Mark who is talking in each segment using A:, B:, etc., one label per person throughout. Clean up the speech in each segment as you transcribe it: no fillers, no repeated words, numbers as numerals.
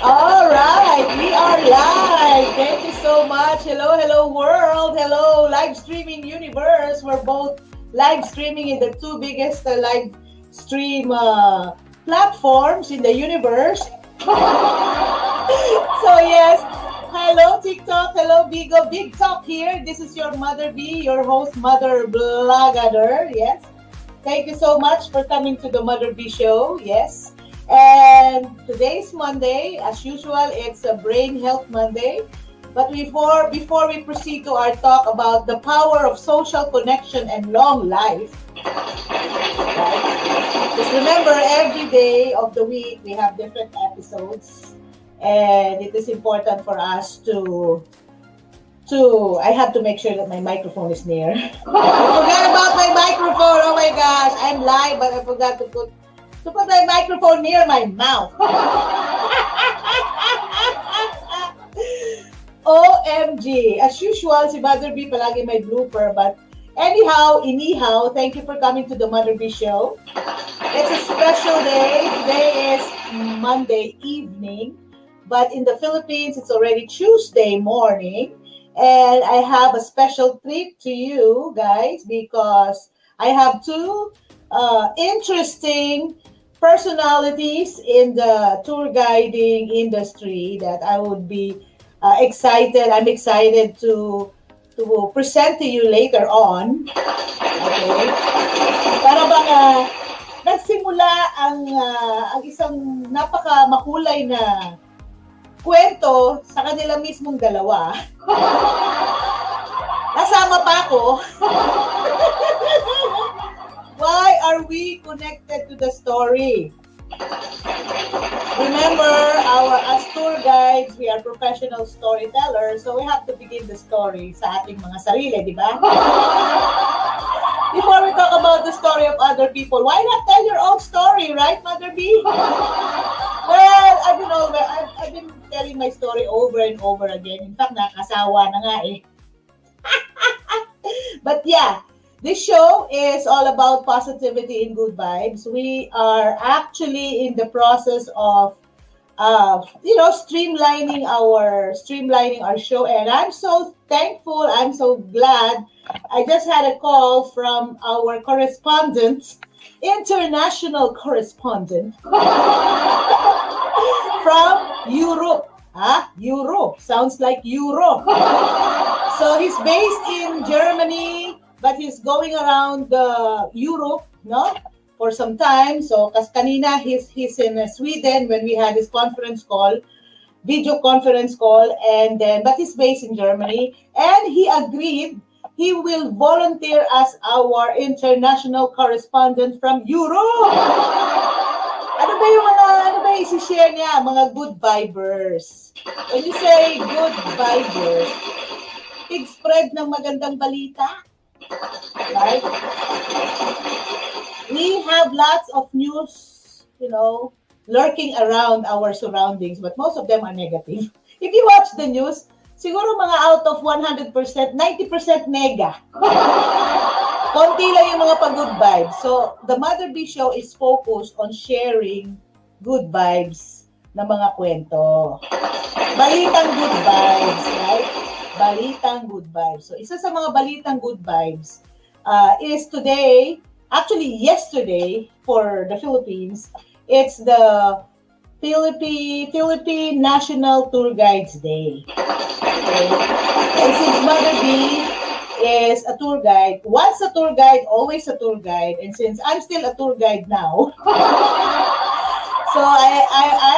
A: All right, we are live. Thank you so much. Hello, hello, world. Hello, live streaming universe. We're both live streaming in the two biggest live stream platforms in the universe. So, yes, hello, TikTok. Hello, Bigo. Big Talk here. This is your Mother B, your host, Mother Blagader. Yes. Thank you so much for coming to the Mother B Show. Yes. And today's Monday, as usual, it's a Brain Health Monday. But before we proceed to our talk about the power of social connection and long life, right? Just remember, every day of the week we have different episodes, and it is important for us to. I have to make sure that my microphone is near. I forgot about my microphone. Oh my gosh, I'm live, but I forgot to put my microphone near my mouth. OMG. As usual, si Mother B palagi may blooper. But anyhow, thank you for coming to the Mother B Show. It's a special day. Today is Monday evening. But in the Philippines, it's already Tuesday morning. And I have a special treat to you guys because I have two interesting personalities in the tour guiding industry that I would be excited. I'm excited to present to you later on. Okay? Para bang nagsimula ang isang napaka makulay na kwento sa kanila mismong dalawa. Nasama pa ako. Why are we connected to the story? Remember, as tour guides, we are professional storytellers, so we have to begin the story sa ating mga sarili, di ba? Before we talk about the story of other people, why not tell your own story, right, Mother B? Well, I've been telling my story over and over again. In fact, nakasawa na nga eh. But yeah, this show is all about positivity and good vibes. We are actually in the process of streamlining our show, and I'm so thankful, I'm so glad. I just had a call from our correspondent, international correspondent from Europe. Europe sounds like Europe. So he's based in Germany, but he's going around Europe, no, for some time. So, kas kanina he's in Sweden when we had his conference call, video conference call, and then but he's based in Germany, and he agreed he will volunteer as our international correspondent from Europe. Ano ba yung isi-share niya? Mga good vibers. When you say good vibers, big spread ng magandang balita. Right? We have lots of news, lurking around our surroundings, but most of them are negative. If you watch the news, siguro mga out of 100%, 90% nega. Konti lang yung mga pag-good vibes. So, the Mother B Show is focused on sharing good vibes na mga kwento. Balitang good vibes, right? Balitang good vibes. So, isa sa mga balitang good vibes is today, actually yesterday for the Philippines, it's the Philippine National Tour Guides Day. Okay? And since Mother B is a tour guide, once a tour guide, always a tour guide, and since I'm still a tour guide now, so I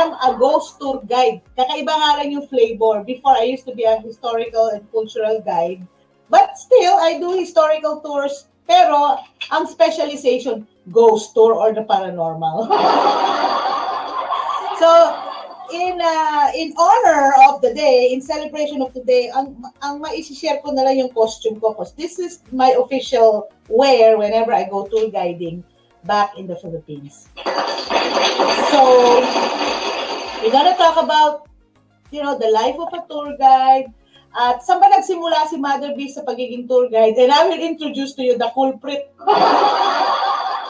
A: am a ghost tour guide. Kakaiba nga lang yung flavor. Before, I used to be a historical and cultural guide. But still, I do historical tours. Pero, ang specialization, ghost tour or the paranormal. So, in honor of the day, in celebration of the day, ang mai-share ko na lang yung costume ko because this is my official wear whenever I go tour guiding back in the Philippines. So, we're gonna talk about, the life of a tour guide. At saan ba nagsimula si Mother B sa pagiging tour guide? And I will introduce to you the culprit.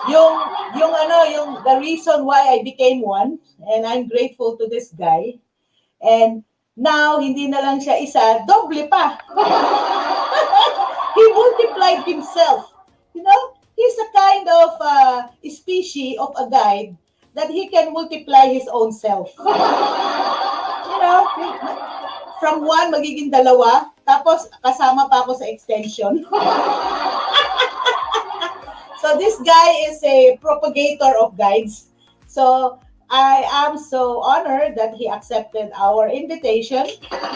A: yung the reason why I became one, and I'm grateful to this guy. And now, hindi na lang siya isa, doble pa. He multiplied himself. You know, he's a kind of species of a guide that he can multiply his own self. You know, from one magiging dalawa, tapos kasama pa ako sa extension. So this guy is a propagator of guides. So I am so honored that he accepted our invitation,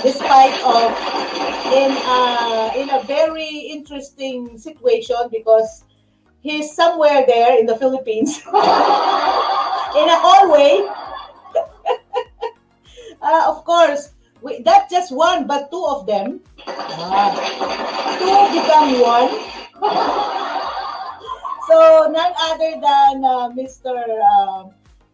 A: despite of in a very interesting situation because he's somewhere there in the Philippines in a hallway. Of course, not just one but two of them. Two become one. So none other than Mr.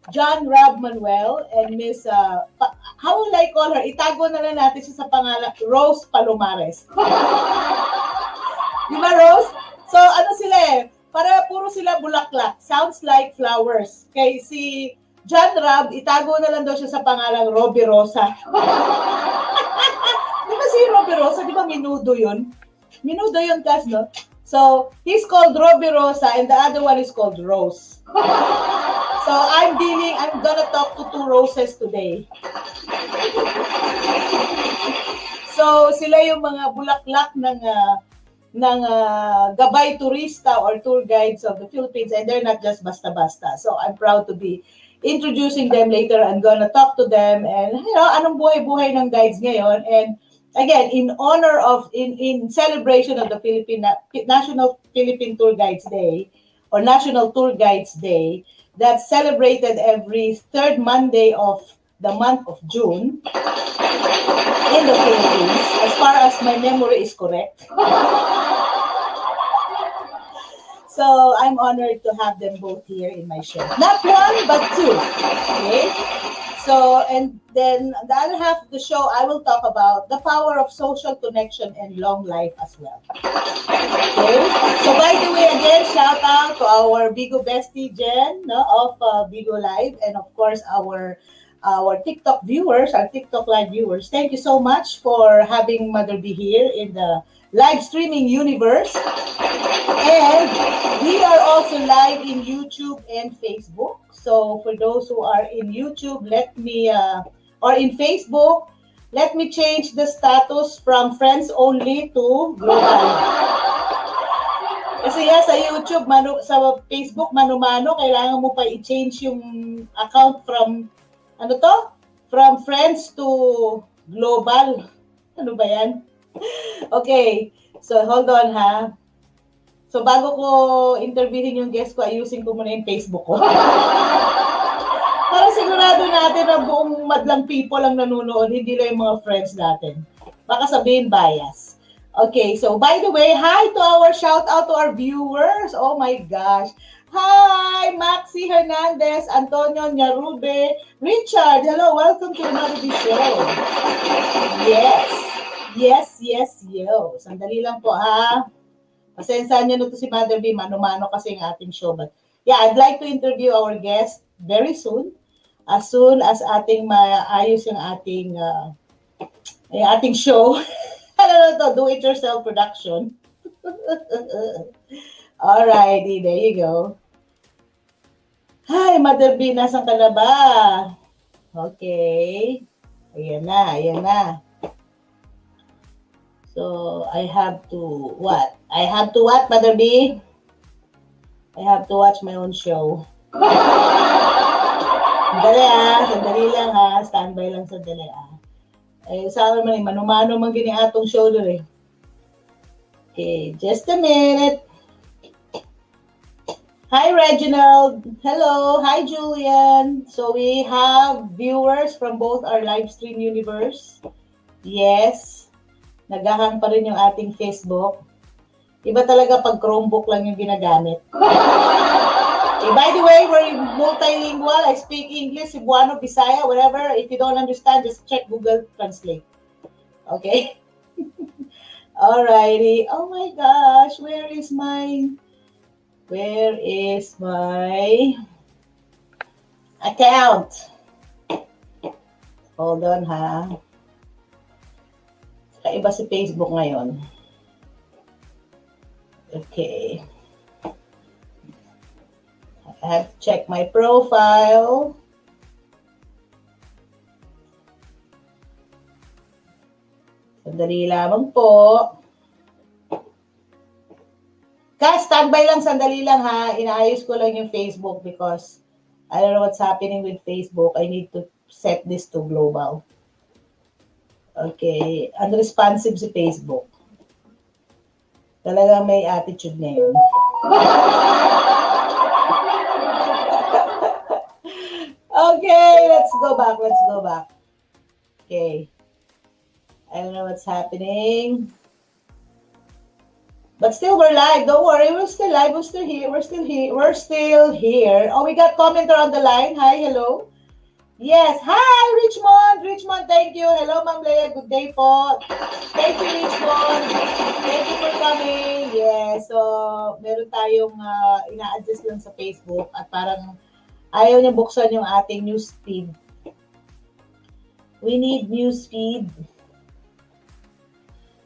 A: John Rob Manuel and Miss, how will I call her? Itago na lang natin siya sa pangalan, Rose Palomares. Di ba, Rose? So, ano sila eh? Para puro sila bulaklak. Sounds like flowers. Kay si John Rob, itago na lang daw siya sa pangalang Robbie Rosa. Di ba si Robbie Rosa? Di ba minudo yun? Minudo yun, Kas, no? So, he's called Robbie Rosa and the other one is called Rose. So, I'm gonna talk to two roses today. So, sila yung mga bulaklak ng gabay turista or tour guides of the Philippines, and they're not just basta-basta. So, I'm proud to be introducing them later. I'm gonna talk to them and, you know, anong buhay-buhay ng guides ngayon. And again, in honor of, in celebration of the National Philippine Tour Guides Day, or National Tour Guides Day, that's celebrated every third Monday of the month of June in the Philippines, as far as my memory is correct. So I'm honored to have them both here in my show. Not one, but two. Okay? So, and then the other half of the show, I will talk about the power of social connection and long life as well. Okay? So, by the way, again, shout out to our Bigo bestie, Jen, no, of Bigo Live, and of course, our TikTok viewers, our TikTok live viewers. Thank you so much for having Mother B here in the live streaming universe. And we are also live in YouTube and Facebook. So for those who are in YouTube, let me, or in Facebook, let me change the status from friends only to global. Kasi sa YouTube, sa Facebook, mano-mano, kailangan mo pa i-change yung account from, from friends to global. Ano ba yan? Okay, so hold on ha. So bago ko interviewin yung guest ko, ayusin ko muna yung Facebook ko. Para sigurado natin na buong madlang people ang nanonood, hindi lang yung mga friends natin. Baka sabihin bias. Okay, so by the way, hi to our shout out to our viewers. Oh my gosh. Hi, Maxi Hernandez, Antonio Nyarube, Richard. Hello, welcome to another show. Yes, yo. Sandali lang po ha. Pasensya niyo na to si Mother B, mano-mano kasi ang ating show. But yeah, I'd like to interview our guest very soon. As soon as ating maayos yung ating show. Ano na to, do-it-yourself production. Alrighty, there you go. Hi, Mother B, nasan ka na ba? Okay. Ayan na. So, I have to what? Mother B? I have to watch my own show. Sandali lang ha. Standby lang sandali ha. Eh, sa akin man, manumano man gini atong show doon eh. Okay, just a minute. Hi, Reginald. Hello. Hi, Julian. So, we have viewers from both our live stream universe. Yes. Nagahang pa rin yung ating Facebook. Iba talaga pag Chromebook lang yung ginagamit. Okay, by the way, we're multilingual. I speak English, Cebuano, Bisaya, whatever. If you don't understand, just check Google Translate. Okay? Alrighty. Oh my gosh, where is my account? Hold on, ha? Kaiba si Facebook ngayon. Okay. I have to check my profile. Sandali lamang po. Standby lang, sandali lang ha. Inaayos ko lang yung Facebook because I don't know what's happening with Facebook. I need to set this to global. Okay. Unresponsive si Facebook. Talagang may attitude ngayon. Okay, let's go back. Okay. I don't know what's happening. But still, we're live. Don't worry, we're still live. We're still here. Oh, we got commenter on the line. Hi, hello. Yes. Hi, Richmond, thank you. Hello, Ma'am Leia. Good day po. Thank you, Richmond. Thank you for coming. Yes. So, meron tayong ina-adjust lang sa Facebook at parang ayaw niya buksan yung ating news feed. We need news feed.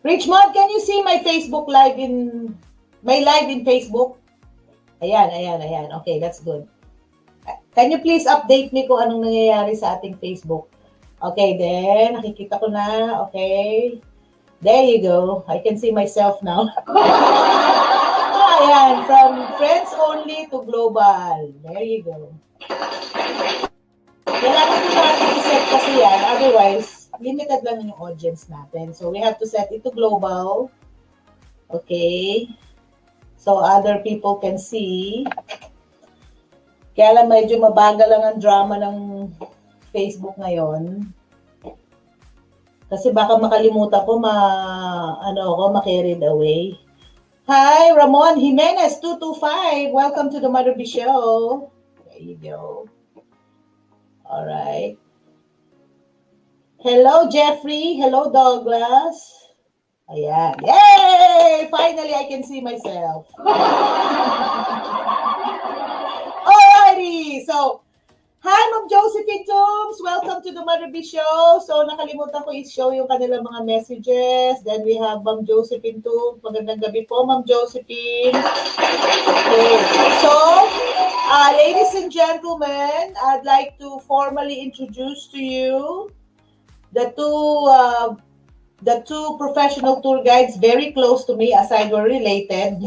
A: Richmond, can you see my Facebook live in Facebook? Ayan. Okay, that's good. Can you please update me kung anong nangyayari sa ating Facebook? Okay, then, nakikita ko na. Okay. There you go. I can see myself now. Ayan, from friends only to global. There you go. Kailangan ko natin i-set kasi yan. Otherwise, limited lang yung audience natin. So, we have to set it to global. Okay. So, other people can see. Kaya lang medyo mabagal lang ang drama ng Facebook ngayon. Kasi baka makalimutan ko ma-carried away. Hi, Ramon Jimenez, 225. Welcome to the Mother B Show. There you go. All right. Hello, Jeffrey. Hello, Douglas. Ayan. Yay! Finally, I can see myself. Alrighty. So, hi, Ma'am Josephine Toombs. Welcome to the Mother B Show. So, nakalimutan ko i-show yung kanilang mga messages. Then, we have Ma'am Josephine Toombs. Magandang gabi po, Ma'am Josephine. Okay. So, ladies and gentlemen, I'd like to formally introduce to you the two professional tour guides very close to me, aside we're related.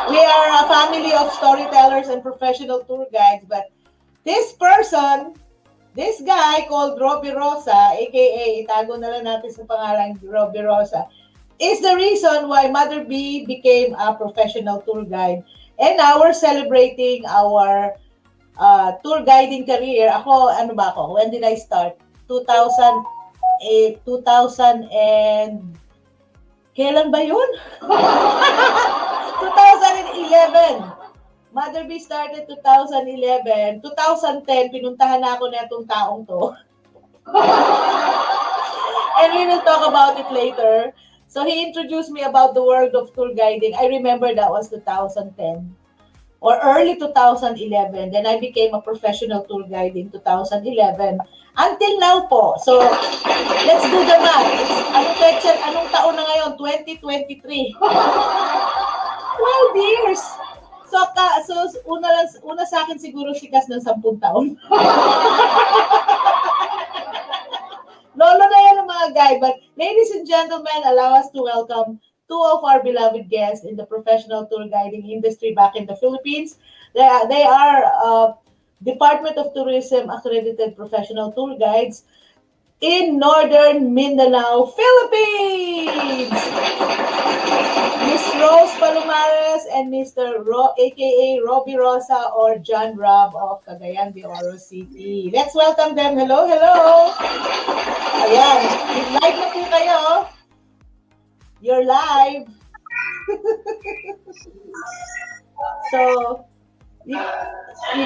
A: We are a family of storytellers and professional tour guides, but this guy called Robbie Rosa, aka itago na lang natin sa pangalan Robbie Rosa, is the reason why Mother B became a professional tour guide. And now we're celebrating our tour guiding career. When did I start? 2000 and kailan ba yun? 2011. Mother B started 2011. 2010, pinuntahan na ako na itong taong to. And we will talk about it later. So he introduced me about the world of tour guiding. I remember that was 2010 or early 2011. Then I became a professional tour guide in 2011. Until now po. So, let's do the math. Anong taon na ngayon? 2023. 12 years. So una sa akin siguro sikas ng 10 taon. Lolo na yan ang mga guy. But ladies and gentlemen, allow us to welcome two of our beloved guests in the professional tour guiding industry back in the Philippines. They are Department of Tourism accredited professional tour guides in Northern Mindanao, Philippines. Miss Rose Palomares and Mr. aka Robbie Rosa or John Rob of Cagayan de Oro City. Let's welcome them. Hello. Ayan, live na po kayo. You're live. So, you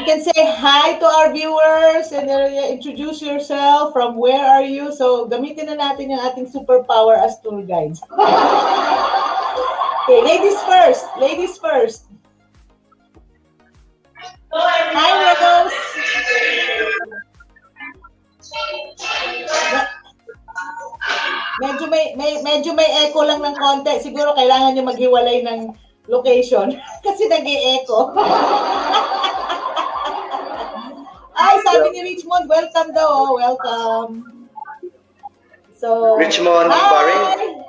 A: can say hi to our viewers and introduce yourself. From where are you? So, gamitin na natin yung ating superpower as tour guides. Okay, ladies first. Hi, Rose. medyo may echo lang ng konti. Siguro kailangan nyo maghiwalay ng location kasi nag-i-echo. Ay, sabi ni Richmond, welcome daw. Oh, welcome. So,
B: Richmond, Barring.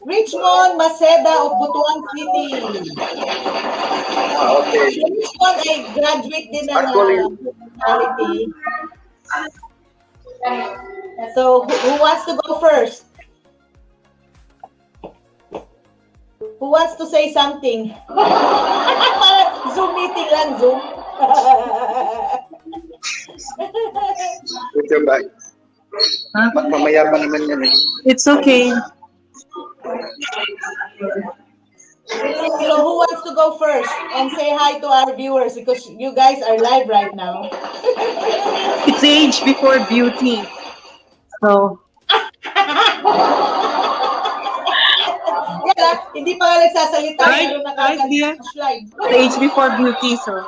A: Richmond Maceda of Butuan City.
B: Okay.
A: Si Richmond ay graduate din ng quality. So, who wants to go first? Who wants to say something? Zoom meeting lang, Zoom.
B: Put your back. Mamaya pa naman yan eh.
C: It's okay.
A: So who wants to go first and say hi to our viewers because you guys are live right now?
C: It's age before beauty. So,
A: Yan hindi pa nga nagsasalita.
C: Right,
A: Pero
C: dear.
A: slide.
C: it's age before beauty. So,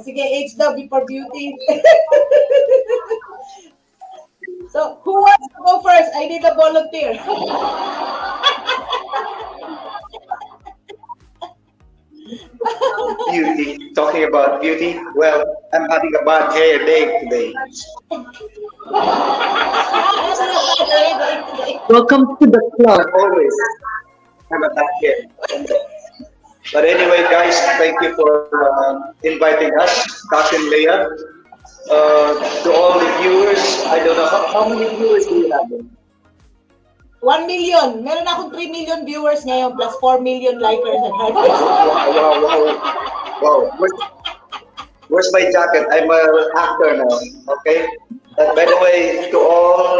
A: Sige, age daw before beauty. So, who wants to go first? I need a volunteer.
B: Beauty. Talking about beauty. Well, I'm having a bad hair day today.
C: welcome to the club.
B: Always have a bad hair. But anyway, guys, thank you for inviting us, Cousin Leah. To all the viewers, I don't know how many viewers do you have?
A: 1 million. Meron akong 3 million viewers ngayon plus 4 million likers and hearts.
B: Wow. Where's my jacket? I'm an actor now. Okay. By the way, to all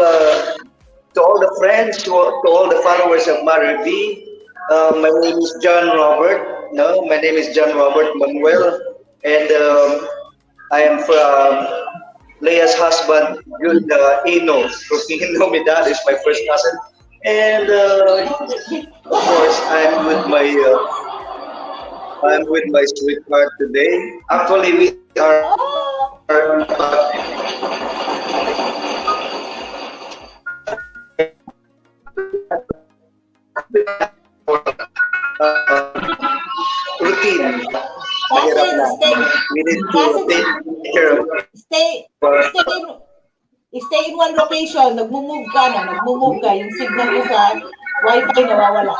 B: the friends, to all the followers of Mary V, my name is John Robert. No, my name is John Robert Manuel, and I am from Leah's husband, Yun Ino. Ino Medal is my first cousin. And of course, I'm with my sweetheart today. Actually, we are routine. Mahirap na. We need to take care of
A: Stay in one location. Nagmo-move ka. Yung signal mo sa Wi-Fi nawawala.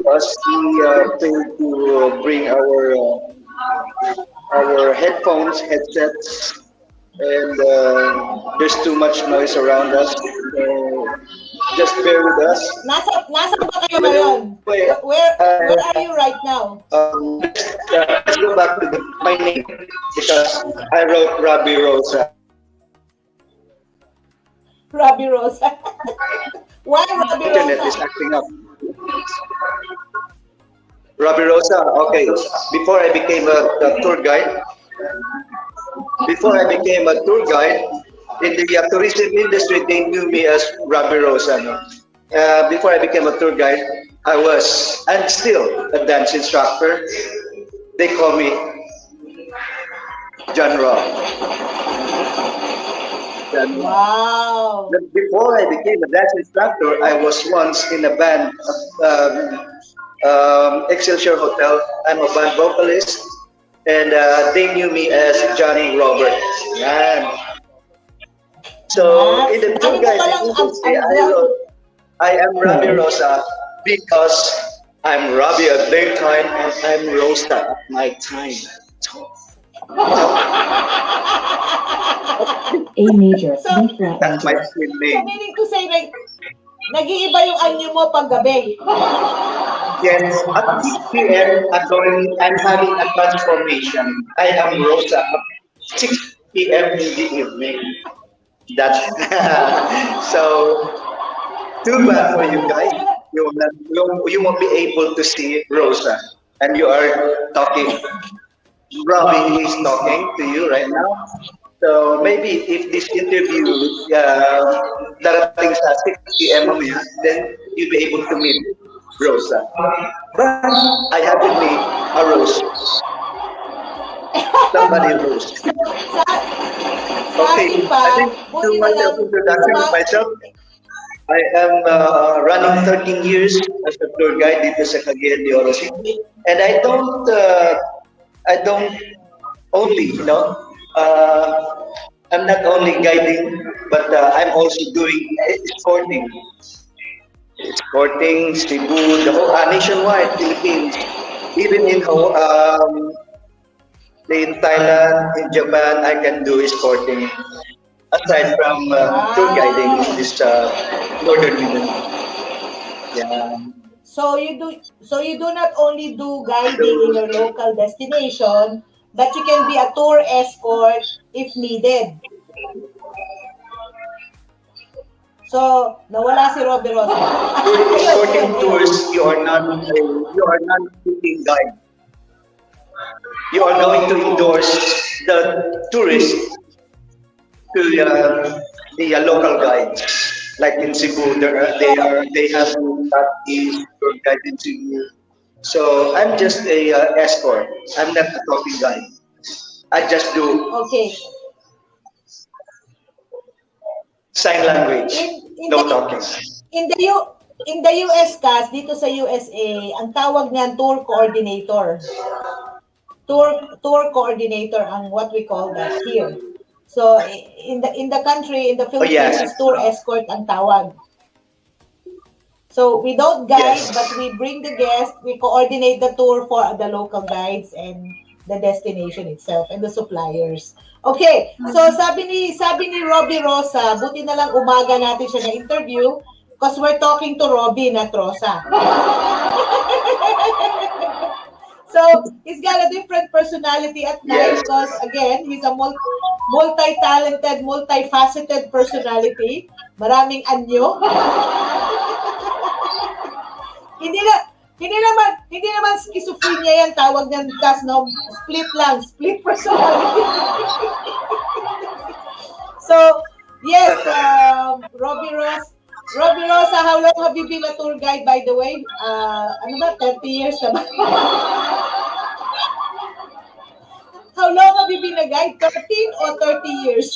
B: Us, we failed to bring our headphones, headsets, and there's too much noise around us. So just bear with us.
A: Nasa ba kayo ngayon? Where are you right now?
B: Let's go back to my name because I wrote Robbie Rosa.
A: Robbie Rosa. Why Robbie
B: Internet is
A: Rosa?
B: acting up. Robbie Rosa. Okay. Before I became a tour guide, in the tourism industry, they knew me as Robbie Rosa. No? Before I became a tour guide, I'm still a dance instructor. They call me John Rob.
A: Wow.
B: But before I became a dance instructor, I was once in a band, Excelsior Hotel. I'm a band vocalist, and they knew me as Johnny Robert. Man. So in the tour guide agency, I wrote, I am Robbie Rosa because I'm Robbie at their time and I'm Rosa at my time.
D: A major,
A: So,
D: B flat
B: That's my
D: major.
B: twin
A: So
B: name.
A: meaning to say, like, nag-iiba yung anyo mo pag gabi.
B: Yes, at 6 p.m. I'm having a transformation. I am Rosa at 6 p.m. in the evening. That's so too bad for you guys. You won't be able to see Rosa, and you are talking. Robbie is talking to you right now. So maybe if this interview darating sa 6 p.m. mamaya, then you'll be able to meet Rosa. But I have with me a Rose. Somebody Rose.
A: Sa
B: Okay,
A: akin
B: I
A: pa,
B: think to
A: buti
B: my
A: na lang,
B: introduction of myself, I am running 13 years as a tour guide dito sa Cagayan de Oro City. And I don't only, I'm not only guiding, but I'm also doing escorting. Escorting Cebu, the whole nationwide Philippines, even in Thailand, in Japan, I can do escorting. Aside from tour guiding in
A: wow.
B: this northern region. Yeah.
A: So you do not only do guiding in your local destination, but you can be a tour escort if needed. So, nawala si Robby Rosa.
B: During
A: Ayun,
B: escorting
A: ayun, ayun.
B: tours, you are not taking guide. You are going to endorse the tourists to the local guides. Like in Cebu, they have that is tour guide in Cebu. So I'm just a escort. I'm not a talking guide. I just do
A: Okay.
B: sign language,
A: In
B: no
A: the
B: talking.
A: in the U in the US CAS dito sa USA, ang tawag niyan tour coordinator. Tour coordinator ang what we call that here. So in the country in the
B: Oh
A: Philippines
B: yes,
A: is tour escort ang tawag. So we don't guide
B: yes.
A: but we bring the guest, we coordinate the tour for the local guides and the destination itself and the suppliers. Okay, so sabi ni Robby Rosa, buti na lang umaga natin siya na interview because we're talking to Robby not Rosa. So, he's got a different personality at night
B: Yes.
A: because, again, he's a multi-talented, multifaceted personality. Maraming anyo. hindi na, hindi naman schizophrenia yan, tawag niyan, kas, no? Split personality. So, yes, Robby Rosa, how long have you been a tour guide, by the way? Ano ba, 30 years na ba? How long have you been a guide? 13 or 30 years?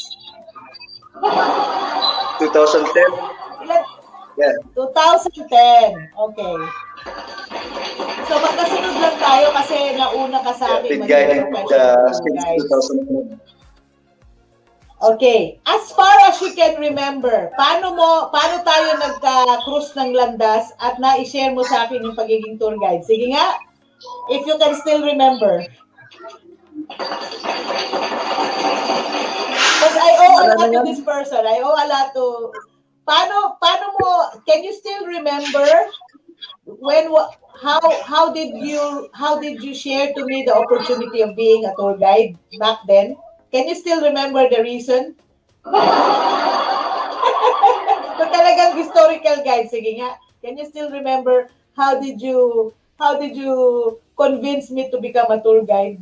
B: 2010.
A: Ilan?
B: Yeah.
A: 2010. Okay. So, magkasunod lang tayo kasi nauna ka sa akin.
B: Been guiding
A: professional tour
B: since
A: guide.
B: 2010.
A: Okay. As far as you can remember, paano tayo nagka-cruise ng landas at na-share mo sa akin yung pagiging tour guide? Sige nga, if you can still remember. Because I owe a lot to this person. I owe a lot to... Paano can you still remember how did you share to me the opportunity of being a tour guide back then? Can you still remember the reason? Kung talagang historical guide, sige nga. Can you still remember how did you convince me to become a tour guide?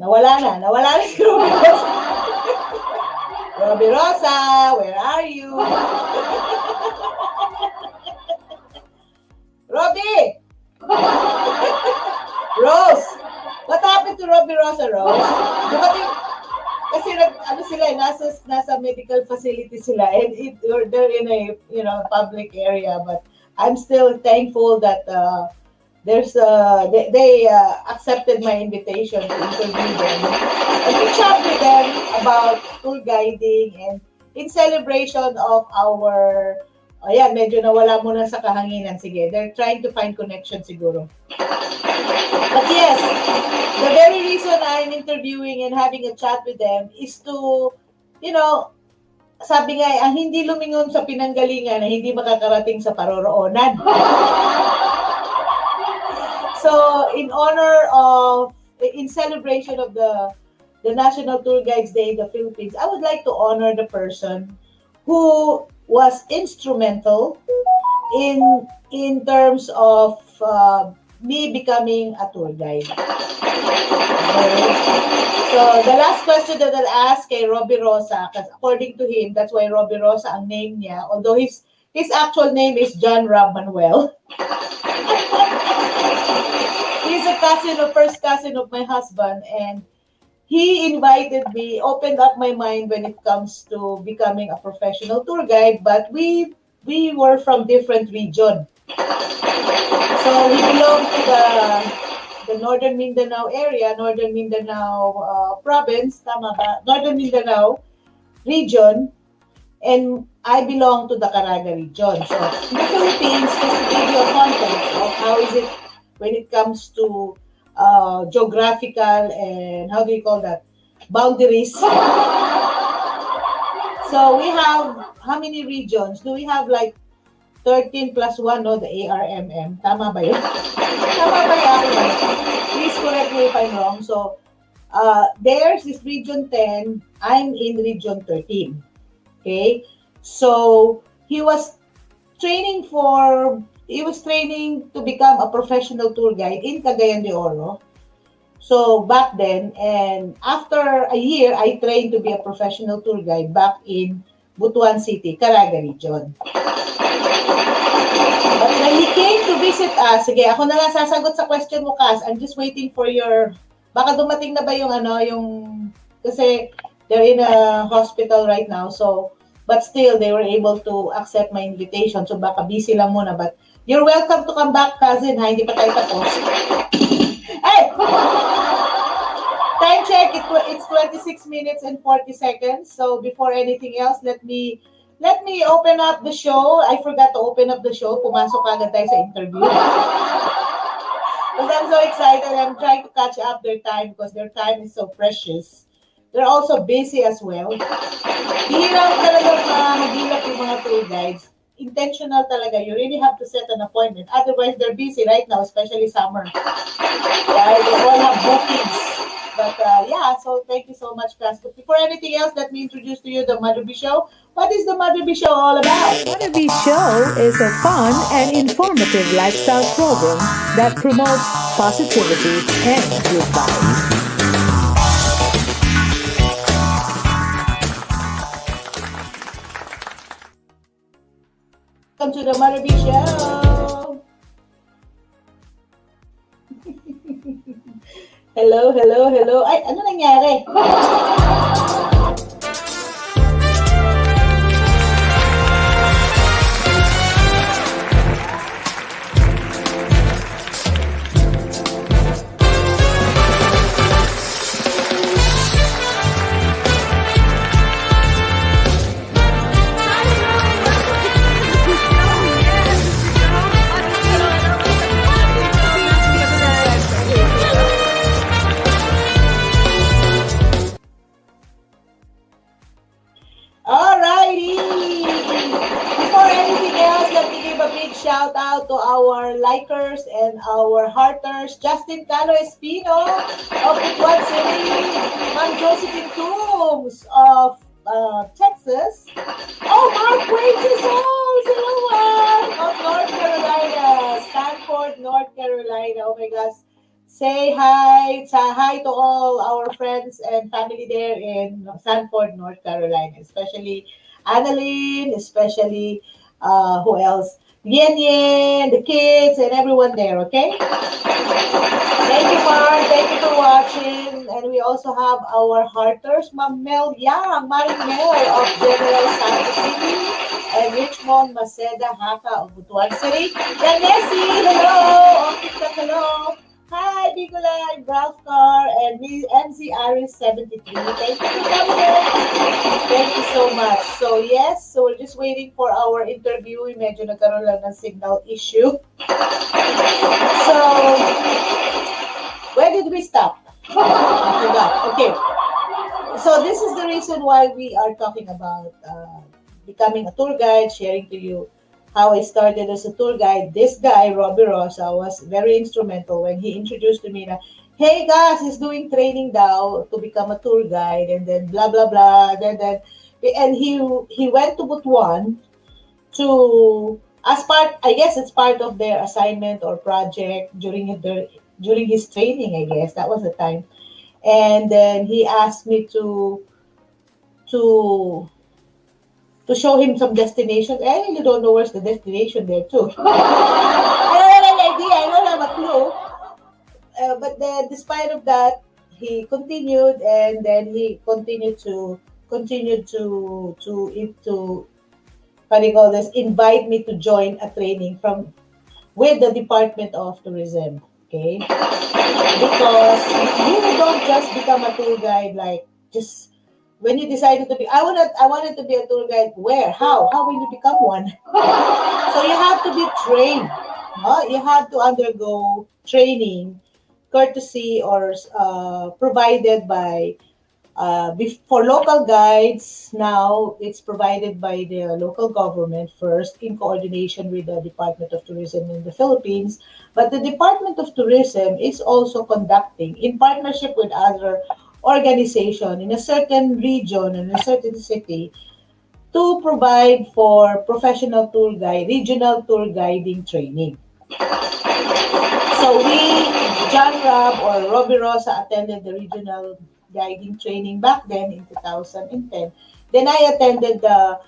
A: Nawala na si Robby Rosa. Robby Rosa, where are you? Robby! Rose! What happened to Robby Rosa, Rose? Dumating, kasi nasa medical facility sila and they're in a public area, but I'm still thankful that they accepted my invitation to interview them and to chat with them about tour guiding and in celebration of our medyo nawala muna sa kahanginan. Sige, they're trying to find connection siguro. But yes, the very reason I'm interviewing and having a chat with them is to, sabi nga, ang hindi lumingon sa pinanggalingan na hindi makakarating sa paroroonan. So, in celebration of the National Tour Guides Day in the Philippines, I would like to honor the person who was instrumental in terms of me becoming a tour guide. Okay. So, the last question that I'll ask kay Robbie Rosa, because according to him, that's why Robbie Rosa ang name niya, although his actual name is John Rob Manuel. He's a first cousin of my husband, and he invited me, opened up my mind when it comes to becoming a professional tour guide, but we were from different region. So he belonged to the Northern Mindanao area, Northern Mindanao province, tama ba? Northern Mindanao region, and I belong to the Caraga region. So in the Philippines, just to give you a context of how is it when it comes to geographical and how do you call that? Boundaries. So we have, how many regions? Do we have like 13 plus 1, no? The ARMM. Tama ba yun? Tama ba yan? Please correct me if I'm wrong. So, theirs is region 10. I'm in region 13. Okay? So, he was training to become a professional tour guide in Cagayan de Oro. So, back then, and after a year, I trained to be a professional tour guide back in Butuan City, Caraga region. But when he came to visit us, sige, ako na lang sasagot sa question mo, Cas. I'm just waiting for baka dumating na ba kasi they're in a hospital right now, so, but still, they were able to accept my invitation, so baka busy lang muna, but you're welcome to come back, cousin, ha? Hindi pa tayo tapos. Hey! Time check, it's 26 minutes and 40 seconds, so before anything else, let me open up the show. I forgot to open up the show. Pumasok agad tayo sa interview. Because I'm so excited. I'm trying to catch up their time because their time is so precious. They're also busy as well. Hirap talaga mahagilap yung mga tour guides. Intentional talaga. You really have to set an appointment. Otherwise, they're busy right now, especially summer. Right? They all have bookings. But yeah, so thank you so much, Cass. But before anything else, let me introduce to you the Mother B Show. What is the Mother B Show all about?
D: Mother B Show is a fun and informative lifestyle program that promotes positivity and good vibes.
A: Welcome to the Mother B Show. Hello. Ay, ano nangyari? Alrighty! Before anything else, let me give a big shout out to our likers and our hearters. Justin Calo Espino of Butuan City, Ma'am Josephine Toombs of Texas. Oh, Mark Wages, of North Carolina, Sanford, North Carolina. Oh my gosh. Say hi to all our friends and family there in Sanford, North Carolina, especially Annalyn, especially who else? Yen, the kids, and everyone there, okay? Thank you, Mark. Thank you for watching. And we also have our hearters, Ma'am Mel Yang, Maring Mel of General Santos City, and Richmond Maceda Haka of Butuan City. And Nessie, hello! Of TikTok, hello! Hi, Bigola, Ralph Carr, and MC Aris 73. Thank you for coming. Thank you so much. So, yes, so we're just waiting for our interview. Medyo nagkaroon lang ng signal issue. So, where did we stop? I forgot. Okay. So, this is the reason why we are talking about becoming a tour guide, sharing to you how I started as a tour guide. This guy, Robbie Rosa, was very instrumental when he introduced to me that, hey guys, he's doing training now to become a tour guide, and then blah, blah, blah. And he went to Butuan to as part, I guess it's part of their assignment or project during his training. I guess that was the time, and then he asked me to to show him some destinations. I really don't know where's the destination there too. I don't have any idea. I don't have a clue. But then, despite of that, he continued, and then he continued to what do you call this? Invite me to join a training from with the Department of Tourism. Okay, because you don't just become a tour guide like just when you decided to be. I wanted to be a tour guide. Where? How will you become one? So you have to be trained. No? You have to undergo training, courtesy or provided by for local guides. Now it's provided by the local government first in coordination with the Department of Tourism in the Philippines. But the Department of Tourism is also conducting in partnership with other organization in a certain region in a certain city to provide for professional tour guide, regional tour guiding training. So John Rob or Robbie Rosa attended the regional guiding training back then in 2010. Then I attended the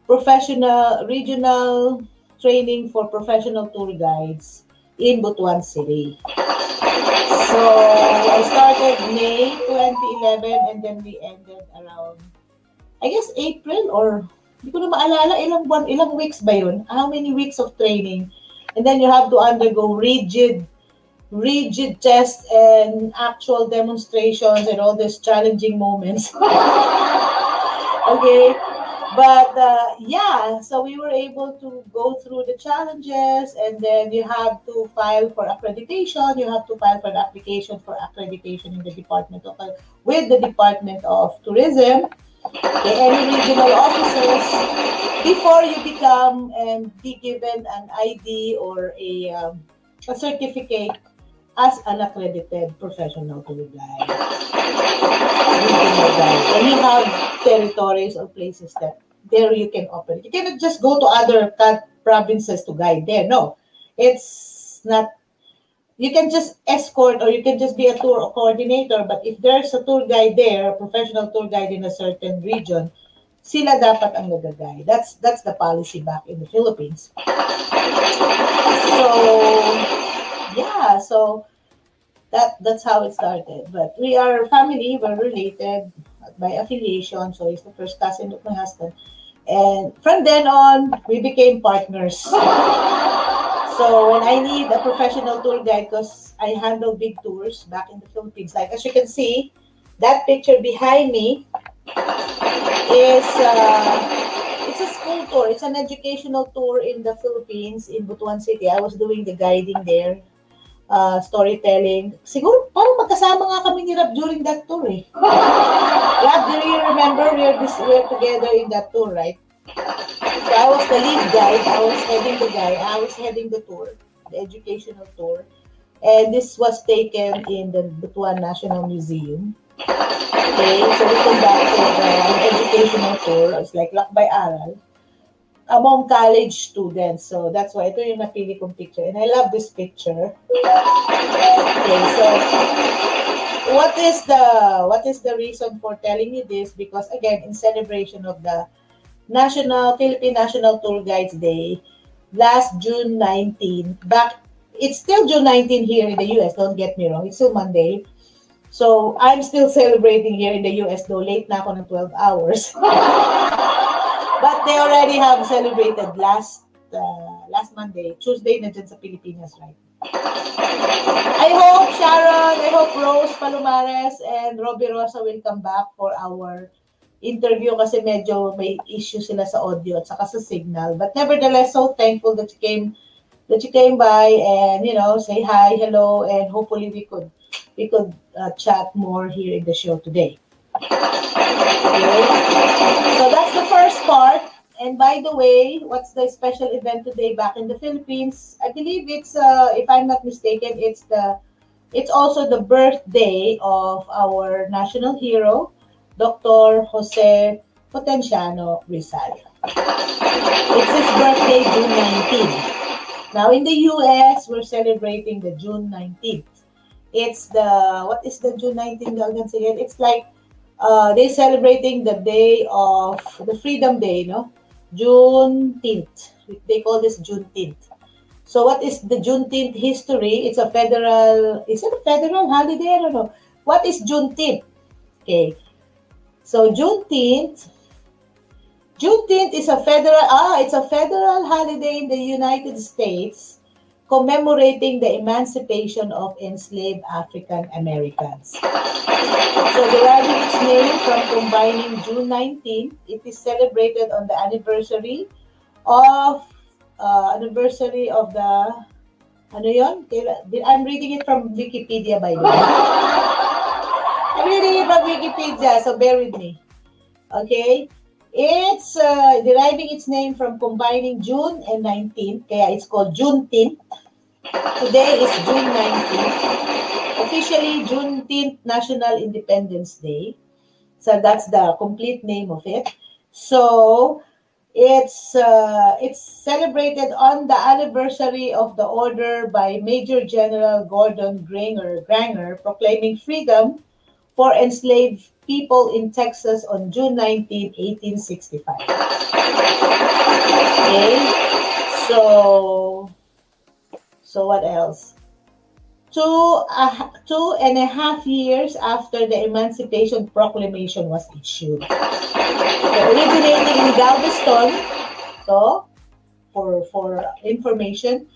A: professional regional training for professional tour guides in Butuan City. So I started May 2011 and then we ended around, I guess, April or hindi ko na maalala, ilang weeks ba yun? How many weeks of training? And then you have to undergo rigid tests and actual demonstrations and all these challenging moments. Okay, but yeah, so we were able to go through the challenges, and then you have to file for accreditation. You have to file for the application for accreditation in the with the Department of Tourism, the any regional officers, before you become and be given an ID or a certificate as an accredited professional tour guide. Regional guide. And you have territories or places that there you can operate. You cannot just go to other provinces to guide there. No, it's not. You can just escort or you can just be a tour coordinator. But if there's a tour guide there, a professional tour guide in a certain region, sila dapat ang nag-guide. That's the policy back in the Philippines. So yeah, so that's how it started. But we are family, we're related by affiliation. So he's the first cousin of my husband. And from then on, we became partners. So when I need a professional tour guide, because I handle big tours back in the Philippines, like as you can see, that picture behind me is it's a school tour. It's an educational tour in the Philippines in Butuan City. I was doing the guiding there, storytelling. Siguro parang magkasama nga kami ni Rab during that tour eh. Rab, do you remember we're together in that tour, right? So I was the lead guide. I was heading the tour, the educational tour. And this was taken in the Butuan National Museum. Okay, so we conducted an educational tour. It's like Lakbay Aral among college students. So that's why ito yung napili kong picture. And I love this picture. Okay, so what is the reason for telling you this? Because again, in celebration of the Philippine National Tour Guides Day, last June 19, it's still June 19 here in the US, don't get me wrong, it's still Monday. So I'm still celebrating here in the US, though late na ako ng 12 hours. But they already have celebrated last Monday, Tuesday na dyan sa Pilipinas, right? I hope Sharon, I hope Rose Palomares and Robbie Rosa will come back for our interview kasi medyo may issue sila sa audio at saka sa signal. But nevertheless, so thankful that you came by and say hi, hello, and hopefully we could chat more here in the show today. Okay. So that's the first part. And by the way, what's the special event today back in the Philippines? I believe it's if I'm not mistaken, it's also the birthday of our national hero, Dr. Jose Potenciano Rizal. It's his birthday, June 19th. Now, in the US, we're celebrating the June 19th. It's what is the June 19th once again? It's like, they celebrating the day of the Freedom Day, no? Juneteenth. They call this Juneteenth. So what is the Juneteenth history? It's a federal, is it a federal holiday? I don't know. What is Juneteenth? Okay. So Juneteenth is it's a federal holiday in the United States commemorating the emancipation of enslaved African Americans. So deriving its name from combining June 19th, it is celebrated on the anniversary of the ano yun? I'm reading it from Wikipedia, by the way. I'm reading it from Wikipedia, so bear with me. Okay? It's deriving its name from combining June and 19th, kaya it's called Juneteenth. Today is June 19th. Officially, Juneteenth National Independence Day. So that's the complete name of it. So it's celebrated on the anniversary of the order by Major General Gordon Granger proclaiming freedom for enslaved people in Texas on June 19, 1865. Okay, so what else? 2.5 years after the Emancipation Proclamation was issued. So originating in Galveston, so for information,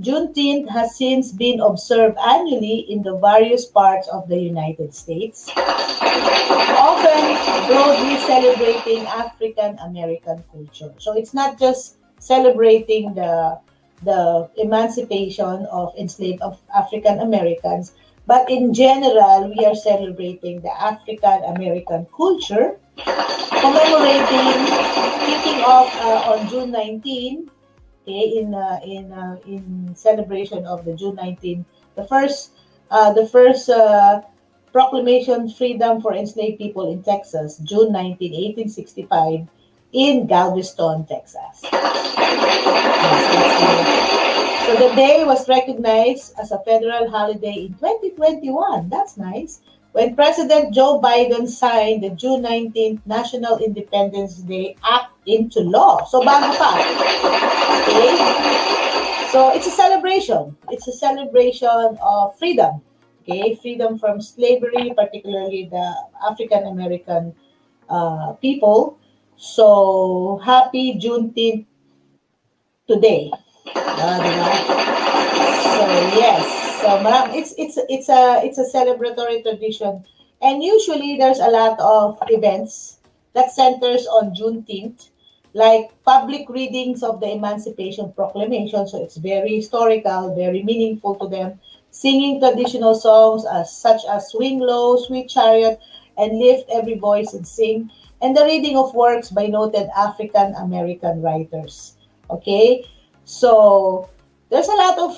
A: Juneteenth has since been observed annually in the various parts of the United States, often broadly celebrating African American culture. So it's not just celebrating the emancipation of enslaved African Americans, but in general, we are celebrating the African American culture, commemorating, kicking off on June 19. Okay, in celebration of the June 19, the first proclamation freedom for enslaved people in Texas, June 19, 1865, in Galveston, Texas. Yes, so the day was recognized as a federal holiday in 2021. That's nice. When President Joe Biden signed the June 19th National Independence Day Act into law. So bago pa. Okay? So it's a celebration. It's a celebration of freedom. Okay? Freedom from slavery, particularly the African American people. So happy Juneteenth today. Diba? So yes. So it's a celebratory tradition, and usually there's a lot of events that centers on Juneteenth, like public readings of the Emancipation Proclamation. So it's very historical, very meaningful to them. Singing traditional songs such as "Swing Low," "Sweet Chariot," and "Lift Every Voice and Sing," and the reading of works by noted African American writers. Okay, so there's a lot of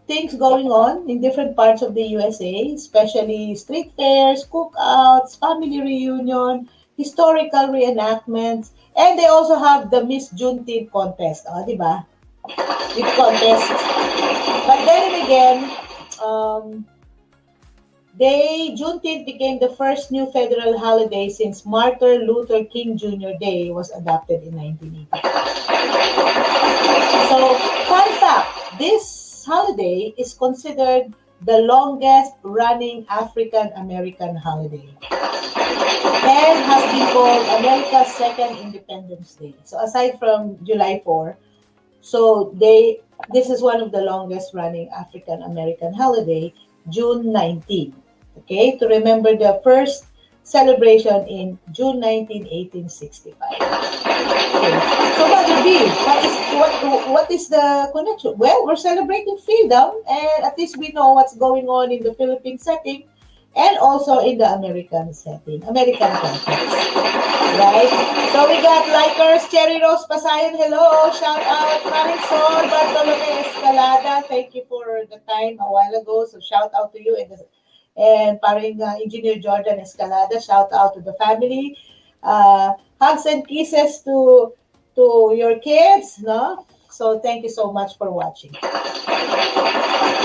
A: things going on in different parts of the USA, especially street fairs, cookouts, family reunion, historical reenactments, and they also have the Miss Juneteenth contest, di ba? With contest. But then again, Juneteenth became the first new federal holiday since Martin Luther King Jr. Day was adopted in 1980. So, fun fact, this holiday is considered the longest running African American holiday and has been called America's second Independence Day. So aside from July 4, so this is one of the longest running African American holiday, June 19. Okay, to remember the first celebration in June 19, 1865. Okay. So, Mother B, what is the connection? Well, we're celebrating freedom, and at least we know what's going on in the Philippine setting and also in the American setting, American context. Right? So, we got likers, Cherry Rose Pasayan, hello, shout out, Marisol Bartolome Escalada, thank you for the time a while ago, so shout out to you, and paring Engineer Jordan Escalada, shout out to the family. hugs and kisses to your kids, no? So thank you so much for watching.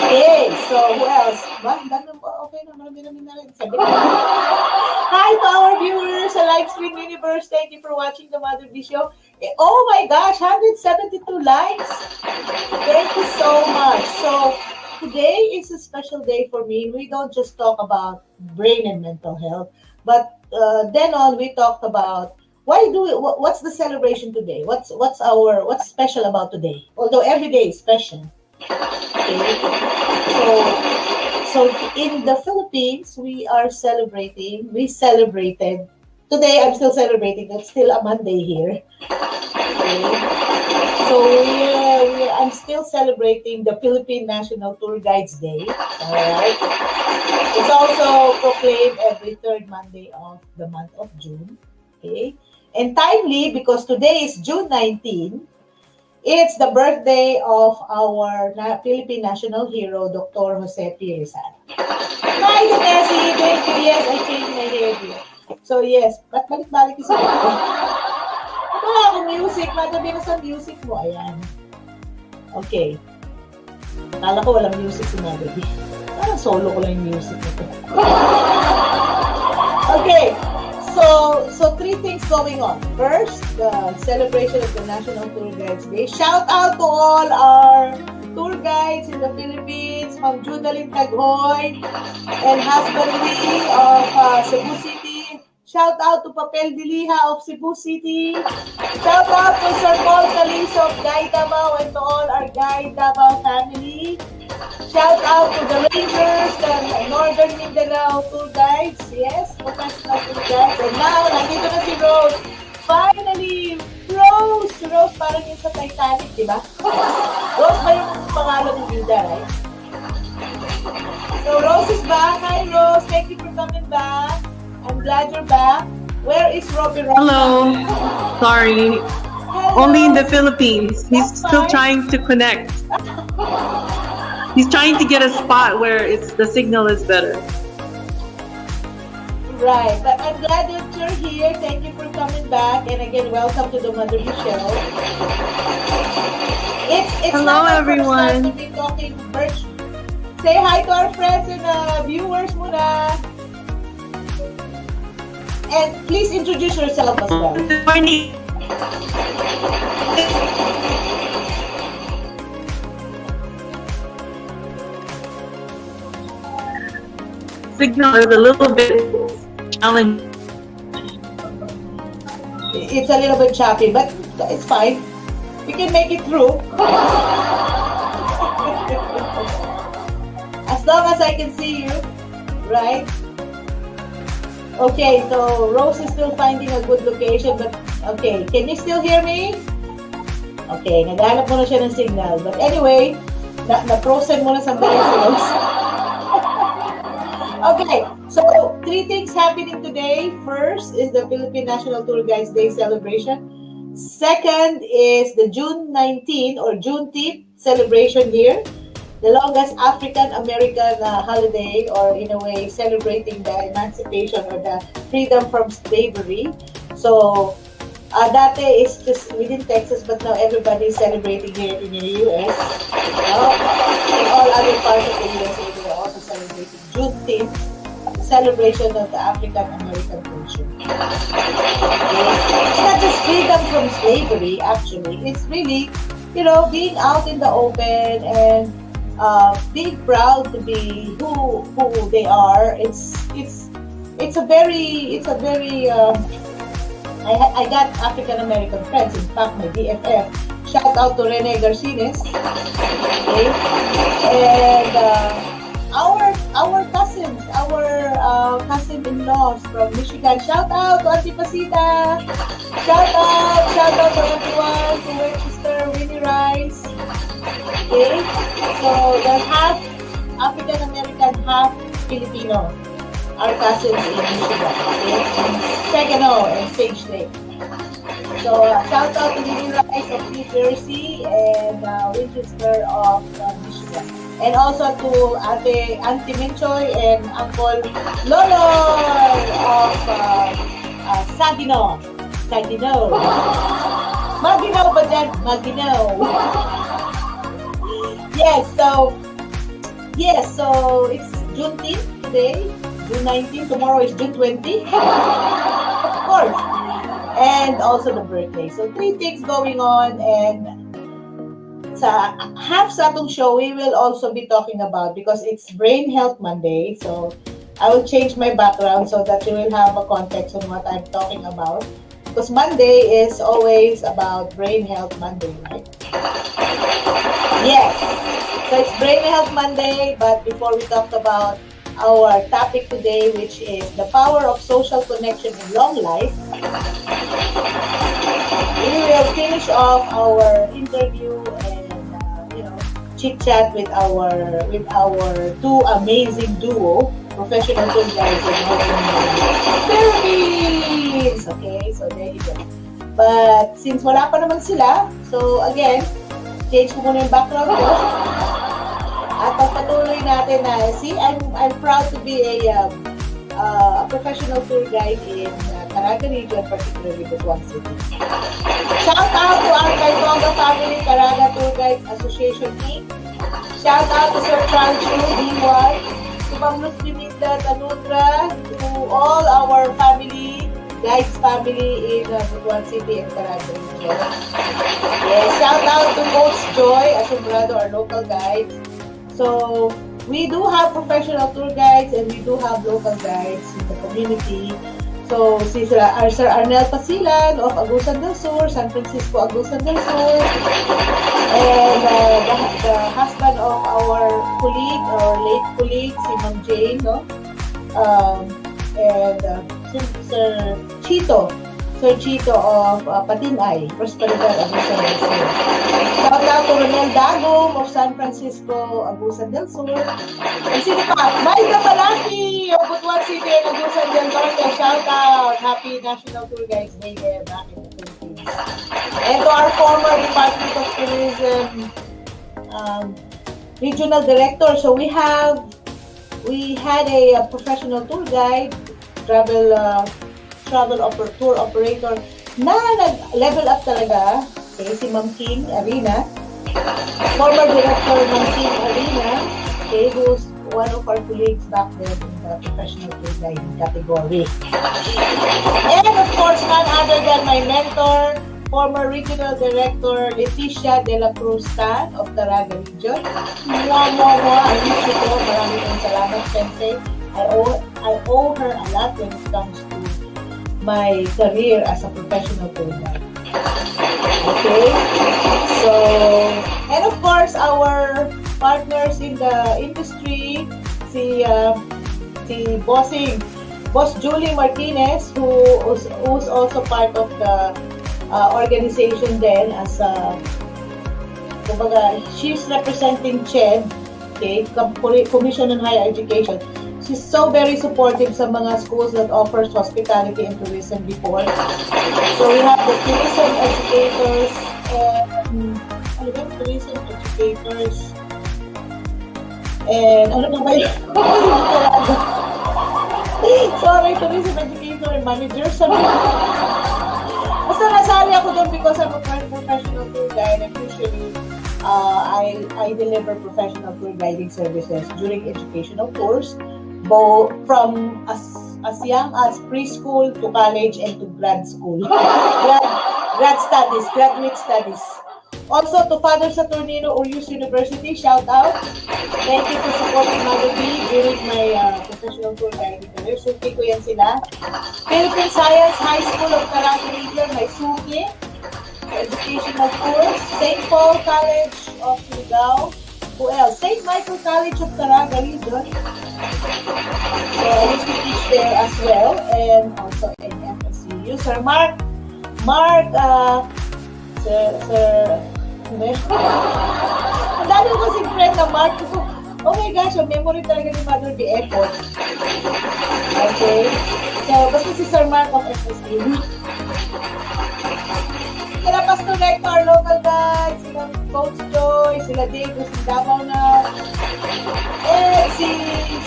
A: Okay, so who else? Okay, marami na rin. Sabi na. Hi to our viewers sa Livestream Universe. Thank you for watching the Mother B Show. Oh my gosh, 172 likes. Thank you so much. So today is a special day for me. We don't just talk about brain and mental health, but then on we talked about what's the celebration today? What's special about today? Although every day is special. Okay. So in the Philippines, we celebrated. Today, I'm still celebrating. It's still a Monday here. Okay. So I'm still celebrating the Philippine National Tour Guides Day. All right. It's also proclaimed every third Monday of the month of June. Okay. And timely, because today is June 19, it's the birthday of our Philippine national hero, Dr. Jose P. Rizal. Hi, Nessie! Thank you. Yes, I changed my hair here. So yes, ba't balik-balik isa ko? Wala akong music. Matabi na sa music mo. Ayan. Okay. Kala ko walang music si Matabi. Parang solo ko lang yung music nito. Okay. So three things going on. First, the celebration of the National Tour Guides Day. Shout out to all our tour guides in the Philippines, Ma'am Judalyn Taghoy and husband Lee of Cebu City. Shout out to Papel Diliha of Cebu City. Shout out to Sir Paul Calizo of Guy Davao and to all our Guy Davao family. Shout out to the Rangers, the Northern Mindanao tour guides. Yes, professional tour guides. And now, nandito na si Rose. Finally, Rose! Rose, parang yung sa Titanic, di ba? Rose ba yung pangalan ng Gilda, right? So, Rose is back. Hi, Rose. Thank you for coming back. I'm glad you're back. Where is Robbie Rosa?
C: Hello. Sorry.
A: Hello.
C: Only in the Philippines. He's
A: That's
C: still
A: fine.
C: trying to connect. He's trying to get a spot where the signal is better.
A: Right, but I'm glad that you're here. Thank you for coming back, and again, welcome to the Mother B Show. It's
C: Hello,
A: not our
C: everyone.
A: first time to be talking virtually. Say hi to our friends and viewers muna. And please introduce yourself as well.
C: Good morning. Signal is a little bit challenging.
A: It's a little bit choppy, but it's fine. We can make it through. As long as I can see you, right? Okay, so Rose is still finding a good location, but okay, can you still hear me? Okay, naghanap muna siya ng signal. But anyway, na-frozen muna sa si Rose. Okay, so three things happening today. First is the Philippine National Tour Guides Day celebration. Second is the June 19 or Juneteenth celebration here. The longest African-American holiday, or in a way celebrating the emancipation or the freedom from slavery. So, dati is just within Texas, but now everybody is celebrating here in the US. In all other parts of the USA, they are also celebrating Juneteenth, celebration of the African-American culture. Okay? It's not just freedom from slavery, actually. It's really, being out in the open and being proud to be who they are. It's a very I got African American friends. In fact, my BFF. Shout out to Rene Garcines. Okay, and our cousins, our cousin-in-laws from Michigan. Shout out to Auntie Pasita. Shout out to everyone, to Winchester, Winnie Rice. Okay, so they're half African American, half Filipino. Our cousins in Michigan, okay? And Saginaw and Sage Lake. So shout out to Winnie Rice of New Jersey and Winchester of Michigan. And also to Auntie Minchoy and Uncle Lolo of Saginaw. Saginaw. Maginaw ba dyan? Maginaw. Yes, so it's Juneteenth today, June 19, tomorrow is June 20. Of course. And also the birthday. So 3 things going on, and sa half sa atong show, we will also be talking about, because it's Brain Health Monday, so I will change my background so that you will have a context on what I'm talking about. Because Monday is always about Brain Health Monday, right? Yes. So it's Brain Health Monday, but before we talk about our topic today, which is the power of social connection in long life, we will finish off our interview and chit chat with our two amazing duo, professional tour guides in Philippines. Okay, so there you go. But since wala pa naman sila, so again, change ko muna yung background ko. At pagpatuloy natin na, see, I'm proud to be a professional tour guide in Caraga region, particularly Butuan City. Shout out to our Caytonga Family Caraga Tour Guides Association Inc. Shout out to Sir Charles Chu, D1, to Ma'am Luz Dimita Tanudra, to all our family, guides family in Butuan City and Caraga region. Yes, shout out to Coach Joy Asombrado, our local guides. So, we do have professional tour guides and we do have local guides in the community. So, si Sir Arnel Pasilan of Agusan del Sur, San Francisco, Agusan del Sur, and the husband of our colleague, our late colleague, si Ma'am Jane, no? And Sir Chito of Patinay, Prosperidad, Agusan del Sur. Shout out to Ronel Dagong of San Francisco, Agusan del Sur. And sino pa? Maida Malaki of Butuan City and Agusan del Norte. Shout out! Happy National Tour Guides Day there back in the Philippines. And to our former Department of Tourism Regional Director. So we had a professional tour guide, tour operator na nag-level up talaga. Okay, si Ma'am King Arena, former director Ma'am King Arena, okay, who's one of our colleagues back then in the professional tour guiding category. And of course, none other than my mentor, former regional director Leticia De La Cruz Tan of Caraga region. I miss you po. Maraming salamat, Sensei. I owe her a lot when it comes to my career as a professional tour guide. Okay, so, and of course, our partners in the industry, Boss Julie Martinez, who's also part of the organization then as she's representing CHED, okay, Commission on Higher Education. She's so very supportive sa mga schools that offers hospitality and tourism before. So we have the tourism educators and tourism educator and managers. Basta nasali ako doon because I'm a professional tour guide, and usually I deliver professional tour guiding services during educational tours, both from as young as preschool to college and to grad school, graduate studies. Also to Father Saturnino Urius University, shout out. Thank you for supporting Mother B during my professional tour guiding career. Suki ko yan sila. Philippine Science High School of Caraga Region, may suki. Educational course. St. Paul College of Surigao. Who else? St. Michael College of Caraga Region. So I used to teach there as well, and also in FSU. Sir Mark, ang dami ko kasing friend na Mark. Oh my gosh, ang memory talaga ni Mother B. Effort. Okay. So, basta si Sir Mark of FSU. Sila Pastor Rector, local guide, sila Coach Joy, sila Dave, si Davao na. And si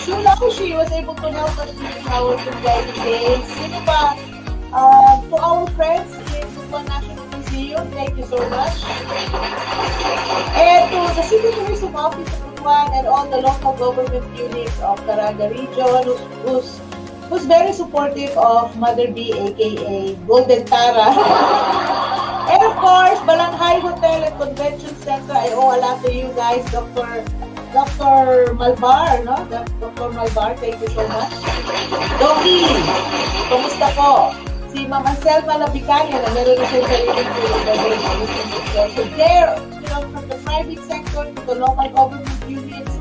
A: Shula, she was able to help us during our tour guiding days. Sino pa? To our friends, Butuan National Museum, thank you so much. And to the City Tourism Office of Butuan and all the local government units of Caraga region who's very supportive of Mother B, aka Golden Tara. And of course, Balanghay Hotel and Convention Center, I owe a lot to you guys, Dr. Malbar, no? Dr. Malbar, thank you so much. Doki, kumusta po? Si Mama Selma Labicania na meron na siyang sariling food and beverage business itself. So there, from the private sector to the local government units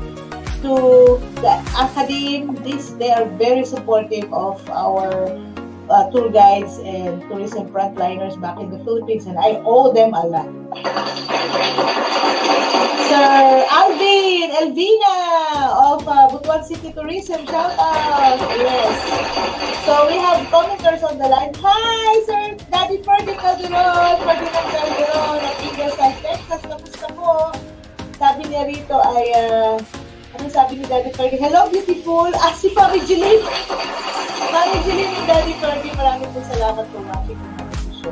A: to the academe, they are very supportive of our tour guides and tourism frontliners back in the Philippines, and I owe them a lot. Sir Alvin, Elvina of Butuan City Tourism, shout out. Yes. So we have commenters on the line. Hi, Sir Daddy Ferdinand Calderon of Ingleside, Texas. Kamusta po? Sabi niya rito ay, ano sabi ni Daddy Ferdy? Hello, beautiful. Si Mami Jeline. Mami Jeline and Daddy Ferdy, maraming po salamat po watching the show.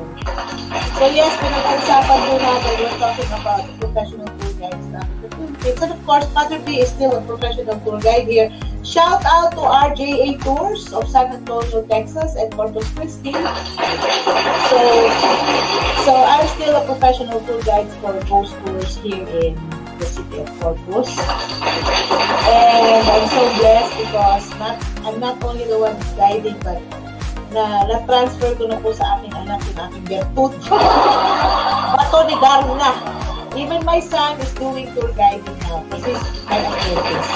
A: So yes, pinag-usapan po natin, we're talking about professional tour guides na in the Philippines. And of course, Mother B is still a professional tour guide here. Shout out to RJA Tours of San Antonio, Texas and Corpus Christi. So I'm still a professional tour guide for Ghost Tours here in the city of Corpus. And I'm so blessed because I'm not only the one guiding, but na-transfer ko na po sa aking anak yung aking Bertut. Bato ni Darna. Even my son is doing tour guiding now because he's my apprentice.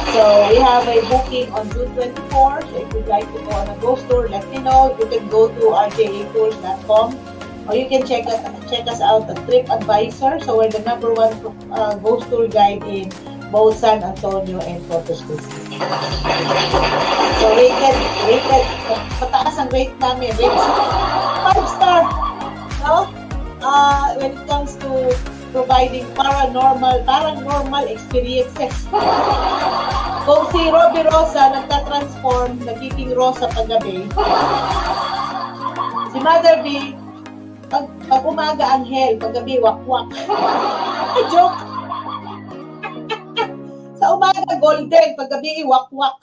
A: So we have a booking on June 24. So if you'd like to go on a ghost tour, let me know. You can go to rjatours.com or you can check us out at TripAdvisor. So we're the #1 ghost tour guide in both San Antonio and Corpus Christi. So rated, pataas ang rate namin. Rate 5-star. No? When it comes to providing paranormal experiences. Kung si Robbie Rosa nagtatransform, nagiging Rosa paggabi, si Mother B, pag umaga anghel, paggabi wakwak. Joke! Sa umaga golden, paggabi wakwak.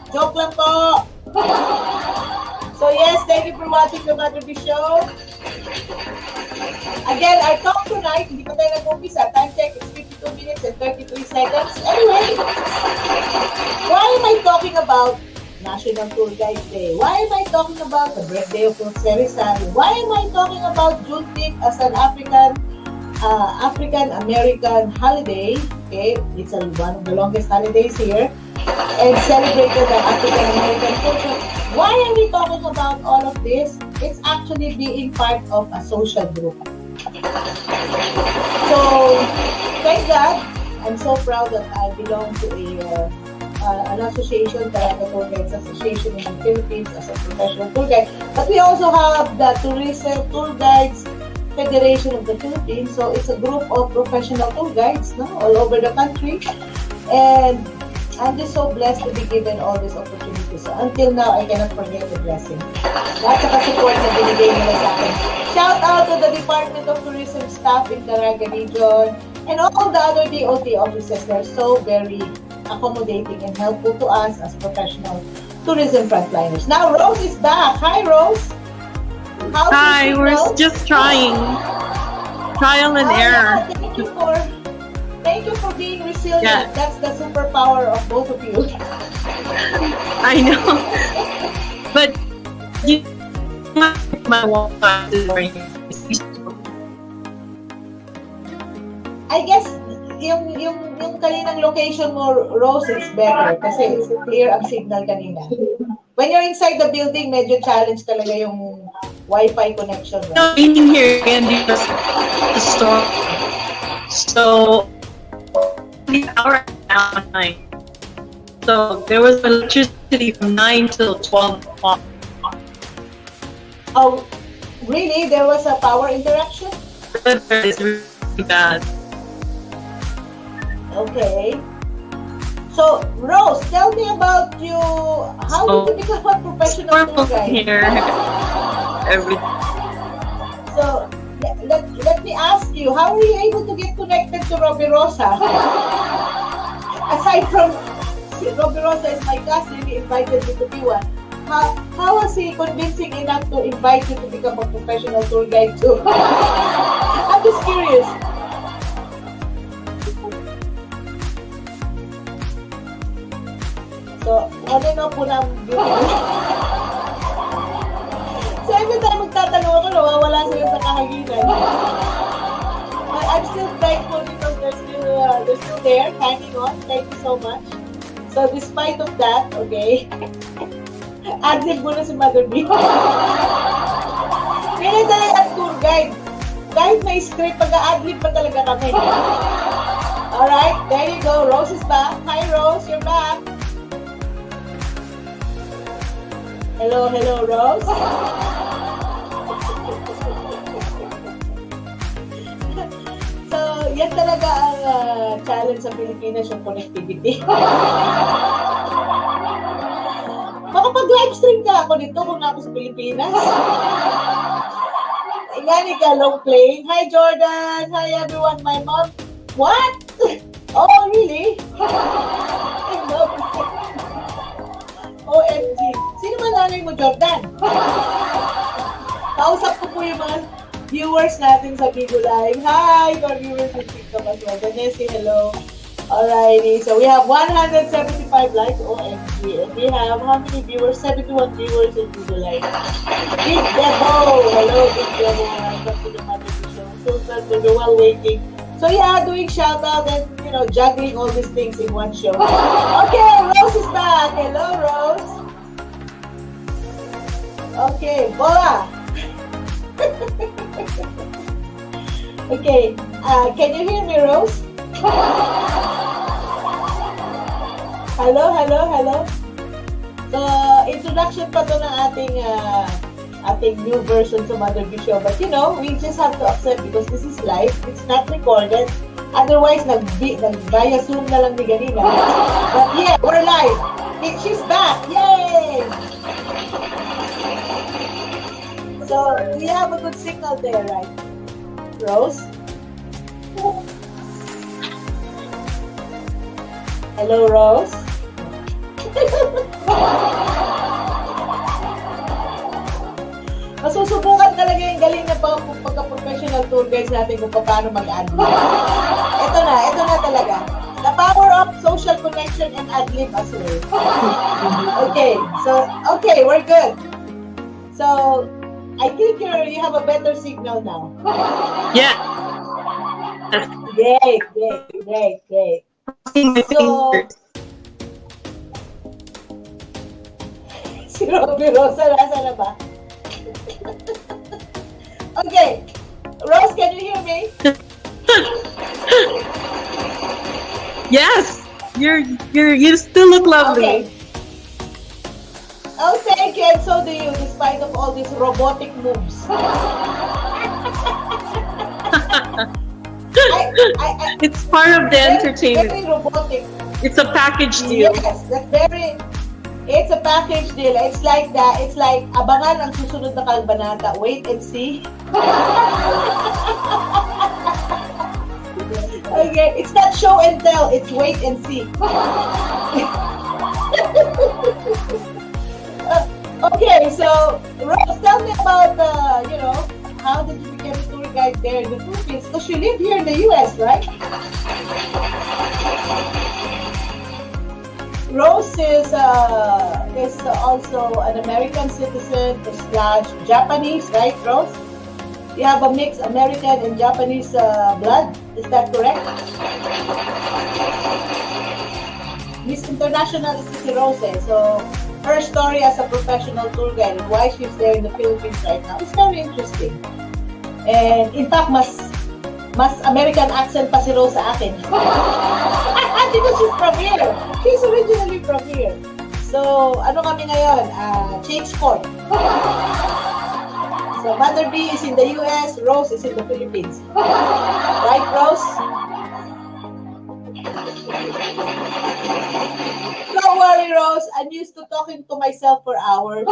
A: Joke lang po! So yes, thank you for watching the Mother B Show. Again, our talk tonight, hindi pa tayo nag-umpisa. Time check, it's 52 minutes and 33 seconds. Anyway, why am I talking about National Tour Guides Day? Why am I talking about the birthday of Jose Rizal? Why am I talking about Juneteenth as an African-American holiday? Okay, it's one of the longest holidays here and celebrated by African-American culture. Why are we talking about all of this? It's actually being part of a social group. So, thank God, I'm so proud that I belong to an association, the Tour Guides Association in the Philippines as a professional tour guide. But we also have the Tourism Tour Guides Federation of the Philippines. So it's a group of professional tour guides, no, all over the country. And I'm just so blessed to be given all these opportunities. So until now, I cannot forget the blessing. Lahat sa support na binigay nila sa akin. Shout out to the Department of Tourism staff in Caraga region and all the other DOT offices. They're so very accommodating and helpful to us as professional tourism frontliners. Now, Rose is back. Hi, Rose.
C: Hi, we're just trying. Trial and error.
A: Thank you for being resilient.
C: Yeah.
A: That's the superpower of both of you.
C: I know. But you my
A: I guess yung kaninang location mo, Rose, it's better kasi it's clear ang signal kanina. When you're inside the building, medyo challenge talaga yung Wi-Fi connection. Right?
C: No, in here again, the store. So the hour at 9. So there was electricity from 9 till 12 o'clock.
A: Oh, really? There was a power interaction?
C: It's really bad.
A: Okay. So, Rose, tell me about you. How did you become a professional tour
C: Normal
A: guide?
C: here. Every
A: So, let me ask you, how were you able to get connected to Robbie Rosa? Aside from, Robbie Rosa is my cousin, he invited me to be one. How was he convincing enough to invite you to become a professional tour guide too? I'm just curious. So, ano na po ng So, every time magtatanong ako, nawawala sila sa kahaginan. But I'm still thankful because they're still there, hanging on. Thank you so much. So, despite of that, okay, adlib muna si Mother B. Ganyan talaga ang tour guide. Kahit may script, pag-adlib pa talaga kami. Alright, there you go. Rose is back. Hi, Rose. You're back. Hello, Rose. So, yan talaga ang challenge sa Pilipinas, yung connectivity. Makapag-livestream ka ako nito kung ako sa Pilipinas. Yan, long playing. Hi, Jordan. Hi, everyone. My mom. What? Oh, really? I love it. OMG. Sino man nanay mo, Jordan? Kausap ko po yung mga viewers natin sa Bigo Live. Hi, to our viewers in TikTok as well. Vanessa, hello. Alrighty, so we have 175 likes, OMG. And we have how many viewers? 71 viewers in Bigo Live. Big Debo! Hello, Big Debo. Welcome to the Mother Show. So sad for the while waiting. So yeah, doing shout out and juggling all these things in one show. Okay, Rose is back. Hello, Rose. Okay, Bola. Okay, can you hear me, Rose? Hello. So, introduction pa to ng ating new version sa Mother B Show. But we just have to accept because this is live. It's not recorded. Otherwise, nag-via Zoom na lang ni ganina. But yeah, we're live. She's back. Yay! So, we have a good signal there, right? Rose? Hello, Rose? Masusubukan talaga yung galing na pagka-professional tour guides natin kung paano mag-adlib. Ito na talaga. The power of social connection and adlib as well. Okay, we're good. So, I think you have a better signal now.
C: yeah.
A: Great. So, si Robbie Rosa, nasa na ba? Okay. Rose, can you hear me?
C: Yes. You still look lovely.
A: Okay. Oh, thank you, and so do you, despite of all these robotic moves.
C: It's part of the entertainment.
A: Very robotic.
C: It's a package deal.
A: Yes, it's a package deal. It's like that. It's like, abangan ang susunod na kalbanata. Wait and see. Okay, it's not show and tell. It's wait and see. Okay, so Rose, tell me about how did you become a tour guide there in the Philippines? Because you live here in the US, right? Rose is also an American citizen / Japanese, right, Rose? You have a mixed American and Japanese blood. Is that correct? Miss International is si Rose. So her story as a professional tour guide and why she's there in the Philippines right now is very interesting. And in fact, mas American accent pa si Rose sa akin. Because she's from here. She's originally from here. So, ano kami ngayon? Change court. So, Mother B is in the US, Rose is in the Philippines. Right, Rose? Don't worry, Rose. I'm used to talking to myself for hours.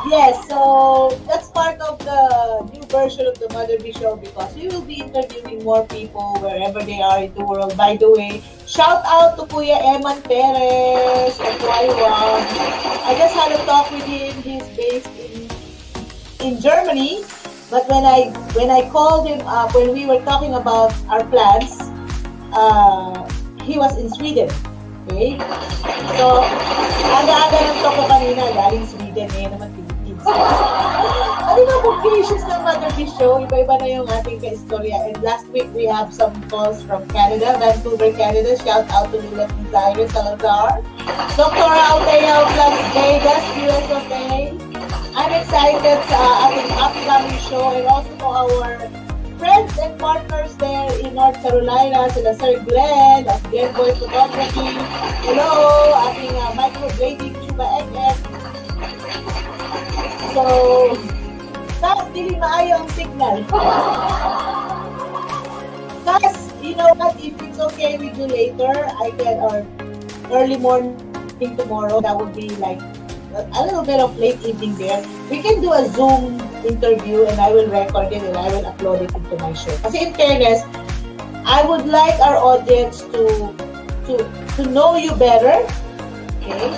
A: Yes, so that's part of the new version of the Mother B Show because we will be interviewing more people wherever they are in the world. By the way, shout out to Kuya Eman Perez of Taiwan. I just had a talk with him. He's based in Germany. But when I called him up, when we were talking about our plans, he was in Sweden. Okay? So, aga-aga ng talk ko kanina, galing Sweden, naman Philippines. Ano ba vocations ng Mother B Show? Iba-iba na yung ating ka-istorya. And last week, we have some calls from Canada, Vancouver, Canada. Shout out to Lila Desire Salazar. Dr. Alteo of Las Vegas, US of A. I'm excited sa ating upcoming show and also to our friends and partners there in North Carolina, sila Sir Glenn of Glenn Boy Photography. Hello, ating microblading Chuba XF. So, tapos dili maayo ang signal. Tapos, you know what, if it's okay with you later, I can, or early morning tomorrow, that would be like a little bit of late evening there. We can do a Zoom interview and I will record it and I will upload it into my show. Kasi in fairness, I would like our audience to know you better. Okay?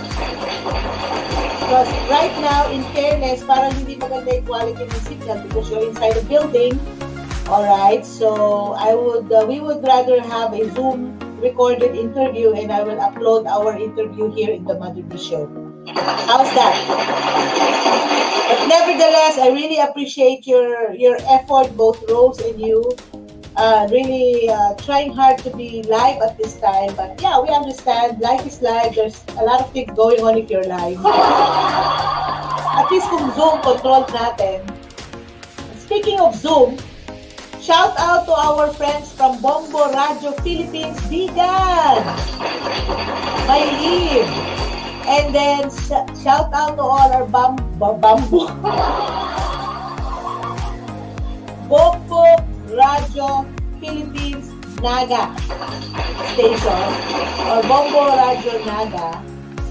A: Because right now, in fairness, parang hindi maganda yung quality ng signal because you're inside a building. Alright, so we would rather have a Zoom recorded interview and I will upload our interview here in the Mother B Show. How's that? But nevertheless, I really appreciate your effort, both Rose and you. Really trying hard to be live at this time. But yeah, we understand. Life is live. There's a lot of things going on if you're live. At least kung Zoom, controlled natin. Speaking of Zoom, shout out to our friends from Bombo Radio Philippines, Vegan! Maylin! And then, shout out to all our Bombo Radio Philippines Naga station or Bombo Radio Naga.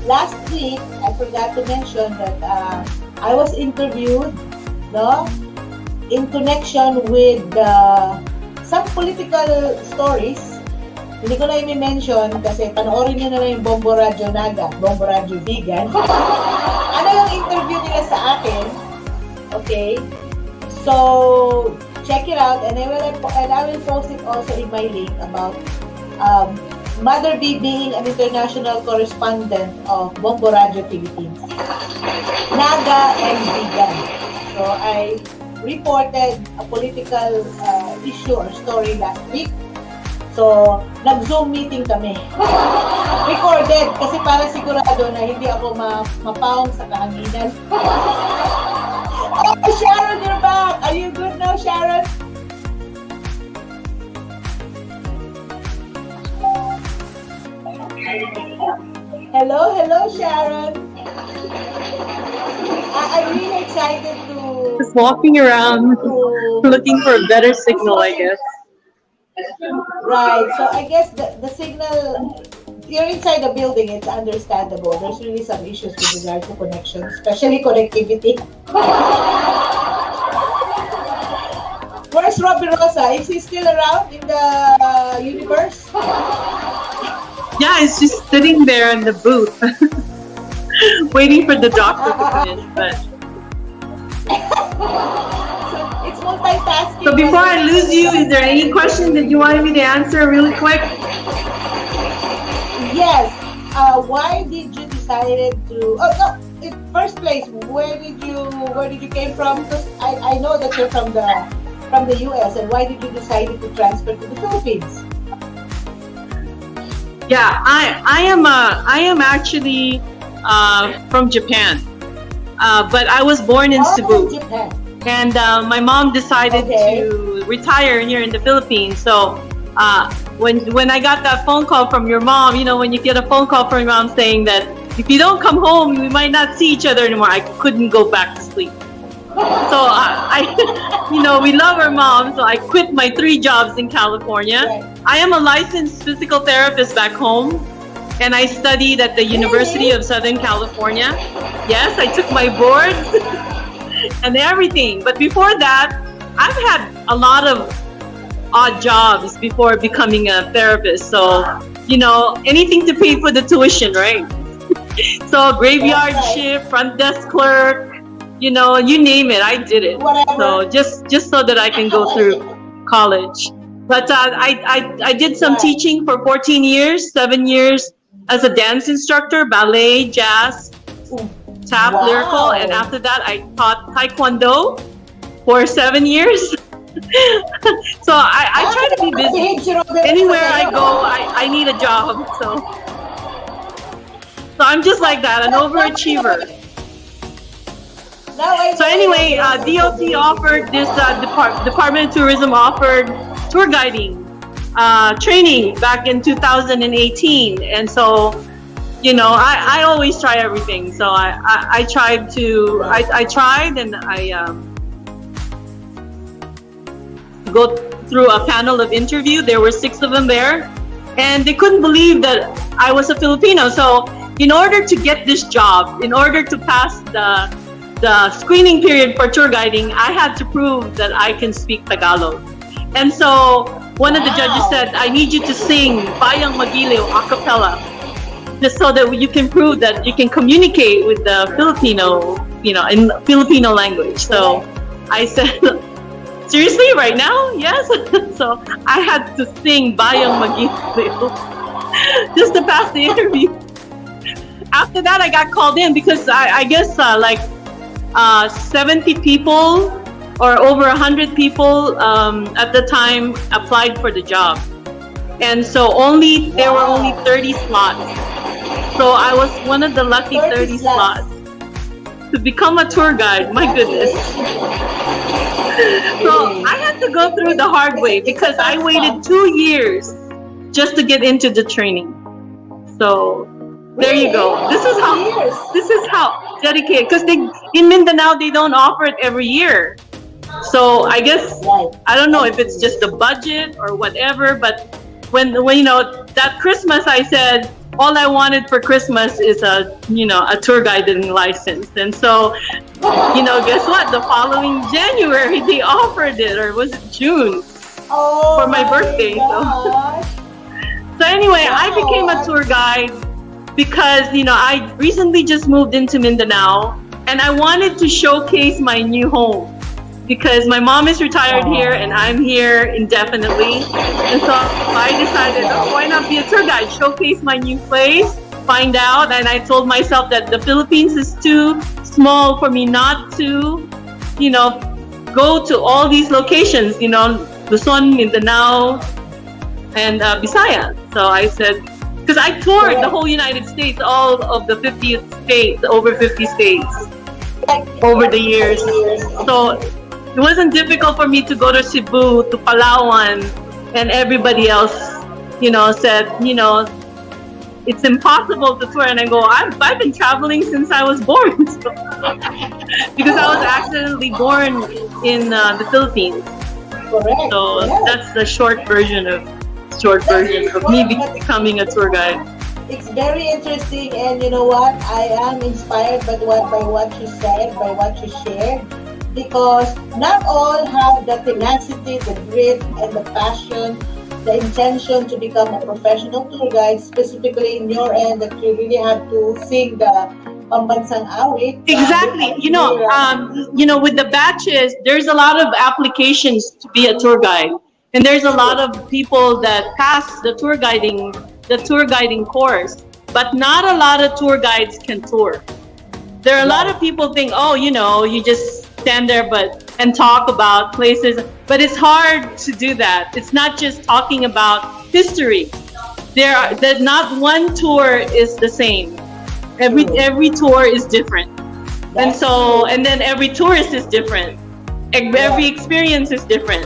A: Last week, I forgot to mention that I was interviewed, no, in connection with some political stories. Hindi ko na i-mention kasi panoorin nyo na lang yung Bombo Radio Naga, Bombo Radio Vegan. Ano yung interview nila sa akin? Okay? So, check it out and I will post it also in my link about Mother B being an international correspondent of Bombo Radio Philippines. Naga and Vegan. So, I reported a political issue or story last week. So, nag-Zoom meeting kami. Recorded kasi para sigurado na hindi ako mapawang sa kahanginan. Oh, Sharon, you're back! Are you good now, Sharon? Hello, Sharon. I'm really excited to...
C: Just walking around, looking for a better signal, I guess.
A: Right. So I guess the signal, you're inside the building, it's understandable. There's really some issues with regard to connection, especially connectivity. Where's Robbie Rosa? Is he still around in the universe?
C: Yeah, it's just sitting there in the booth, waiting for the doctor to finish. But
A: It's multitasking.
C: so before I lose you, is there any question that you wanted me to answer really quick?
A: Yes. Why did you decided to? Oh no. In first place, where did you came from? Because I know that you're from the US, and why did you decide to transfer to the Philippines?
C: Yeah, I am actually from Japan, but I was born in Cebu.
A: Japan.
C: And my mom decided
A: Okay.
C: to retire here in the Philippines. So when I got that phone call from your mom, you know, when you get a phone call from your mom saying that if you don't come home, we might not see each other anymore, I couldn't go back to sleep. So we love our mom. So I quit my 3 jobs in California.
A: Right.
C: I am a licensed physical therapist back home, and I studied at the University of Southern California. Yes, I took my boards and everything. But before that, I've had a lot of odd jobs before becoming a therapist. So, anything to pay for the tuition, right? So graveyard
A: That's right.
C: shift, front desk clerk, you name it, I did it.
A: Whatever.
C: So just so that I can go through college. But I did some
A: Right.
C: teaching for 14 years, 7 years as a dance instructor, ballet, jazz, tap,
A: Wow.
C: lyrical, and after that I taught taekwondo for 7 years. So I try to be busy. Anywhere I go, I need a job. So I'm just like that, an overachiever. So anyway, DOT offered this Department of Tourism offered tour guiding training back in 2018, and so I always try everything. So I tried and I go through a panel of interview. There were 6 of them there, and they couldn't believe that I was a Filipino. So in order to get this job, in order to pass the screening period for tour guiding, I had to prove that I can speak Tagalog. And so one of the judges said, I need you to sing Bayang Magiliw a cappella, just so that you can prove that you can communicate with the Filipino, in Filipino language. So I said, seriously, right now? Yes. So I had to sing Bayang Magiliw just to pass the interview. After that, I got called in because I guess 70 people or over 100 people at the time applied for the job, and so there were only 30 slots. So I was one of the lucky 30 slots to become a tour guide. My goodness. So I had to go through the hard way because I waited 2 years just to get into the training. So there you go. This is how dedicated, because in Mindanao they don't offer it every year. So I guess I don't know if it's just the budget or whatever, but when that Christmas I said all I wanted for Christmas is a tour guiding license. And so guess what? The following January they offered it, or was it June? For my birthday. So anyway, I became a tour guide because I recently just moved into Mindanao, and I wanted to showcase my new home because my mom is retired here and I'm here indefinitely. And so I decided, why not be a tour guide, showcase my new place, find out. And I told myself that the Philippines is too small for me not to go to all these locations, Luzon, Mindanao, and Visayas. So I said, because I toured the whole United States, all of the 50 states, over 50 states over the years. So it wasn't difficult for me to go to Cebu, to Palawan, and everybody else, said, it's impossible to tour. And I go, I've been traveling since I was born. Because I was accidentally born in the Philippines.
A: Correct.
C: So that's the short version of me becoming a tour guide.
A: It's very interesting, and you know what? I am inspired by what you said, by what you shared, because not all have the tenacity, the grit, and the passion, the intention to become a professional tour guide, specifically in your end, that you really have to sing the Pambansang Awit.
C: Exactly. With the batches, there's a lot of applications to be a tour guide. And there's a lot of people that pass the tour guiding course, but not a lot of tour guides can tour. There are a lot of people think, you just stand there and talk about places, but it's hard to do that. It's not just talking about history. That not one tour is the same. Every tour is different. And then every tourist is different. Every experience is different.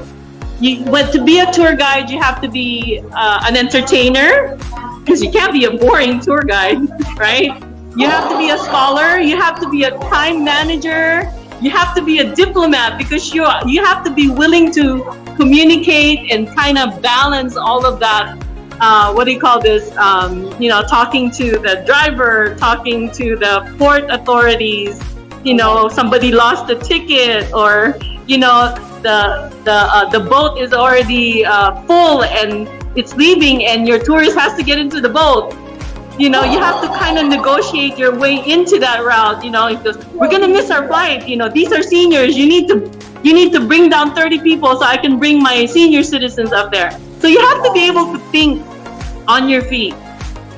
C: But to be a tour guide, you have to be an entertainer, because you can't be a boring tour guide, right? You have to be a scholar. You have to be a time manager. you have to be a diplomat because you have to be willing to communicate and kind of balance all of that. What do you call this? Talking to the driver, talking to the port authorities. Somebody lost a ticket, or the boat is already full and it's leaving, and your tourist has to get into the boat. You have to kind of negotiate your way into that route. Because we're gonna miss our flight. These are seniors. You need to bring down 30 people so I can bring my senior citizens up there. So you have to be able to think on your feet.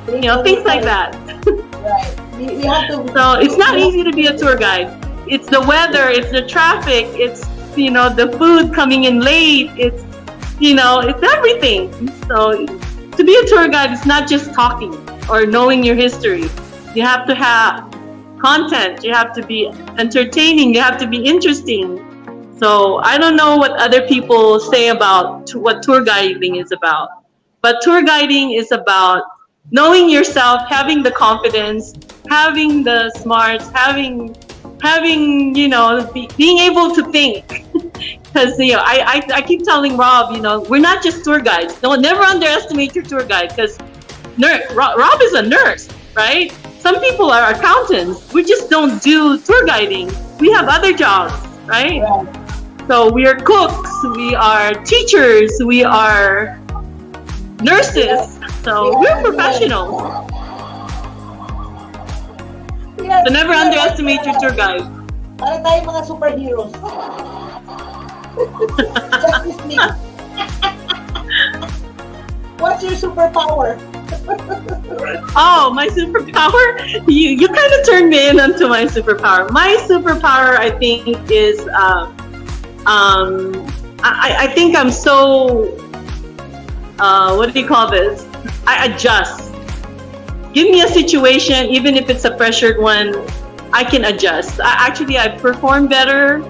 C: Things like that.
A: Right. You have to.
C: So it's not easy to be a tour guide. It's the weather. It's the traffic. It's the food coming in late. It's everything. So to be a tour guide, it's not just talking or knowing your history. You have to have content. You have to be entertaining. You have to be interesting. So I don't know what other people say about what tour guiding is about. But tour guiding is about knowing yourself, having the confidence, having the smarts, having being able to think. Because I keep telling Rob, we're not just tour guides. No, never underestimate your tour guide, because Rob is a nurse, right? Some people are accountants. We just don't do tour guiding. We have other jobs, right? So we are cooks, we are teachers, we are nurses. So we're professionals. So never underestimate your tour guide.
A: Para tayo mga superheroes. Justice League. What's your superpower?
C: Oh, my superpower? You kind of turned me into my superpower. My superpower, I think, is I think I'm so what do you call this? I adjust. Give me a situation, even if it's a pressured one, I can adjust. I perform better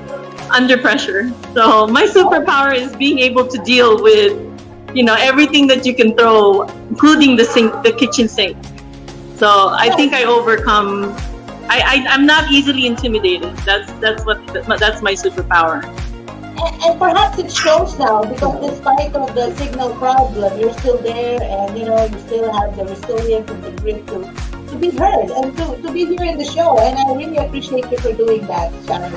C: under pressure. So my superpower is being able to deal with, everything that you can throw, including the kitchen sink. So I think I overcome. I'm not easily intimidated. That's my superpower.
A: And perhaps it shows now, because despite of the signal problem, you're still there, and you still have the resilience and the grit to be heard and to be here in the show. And I really appreciate you for doing that, Sharon.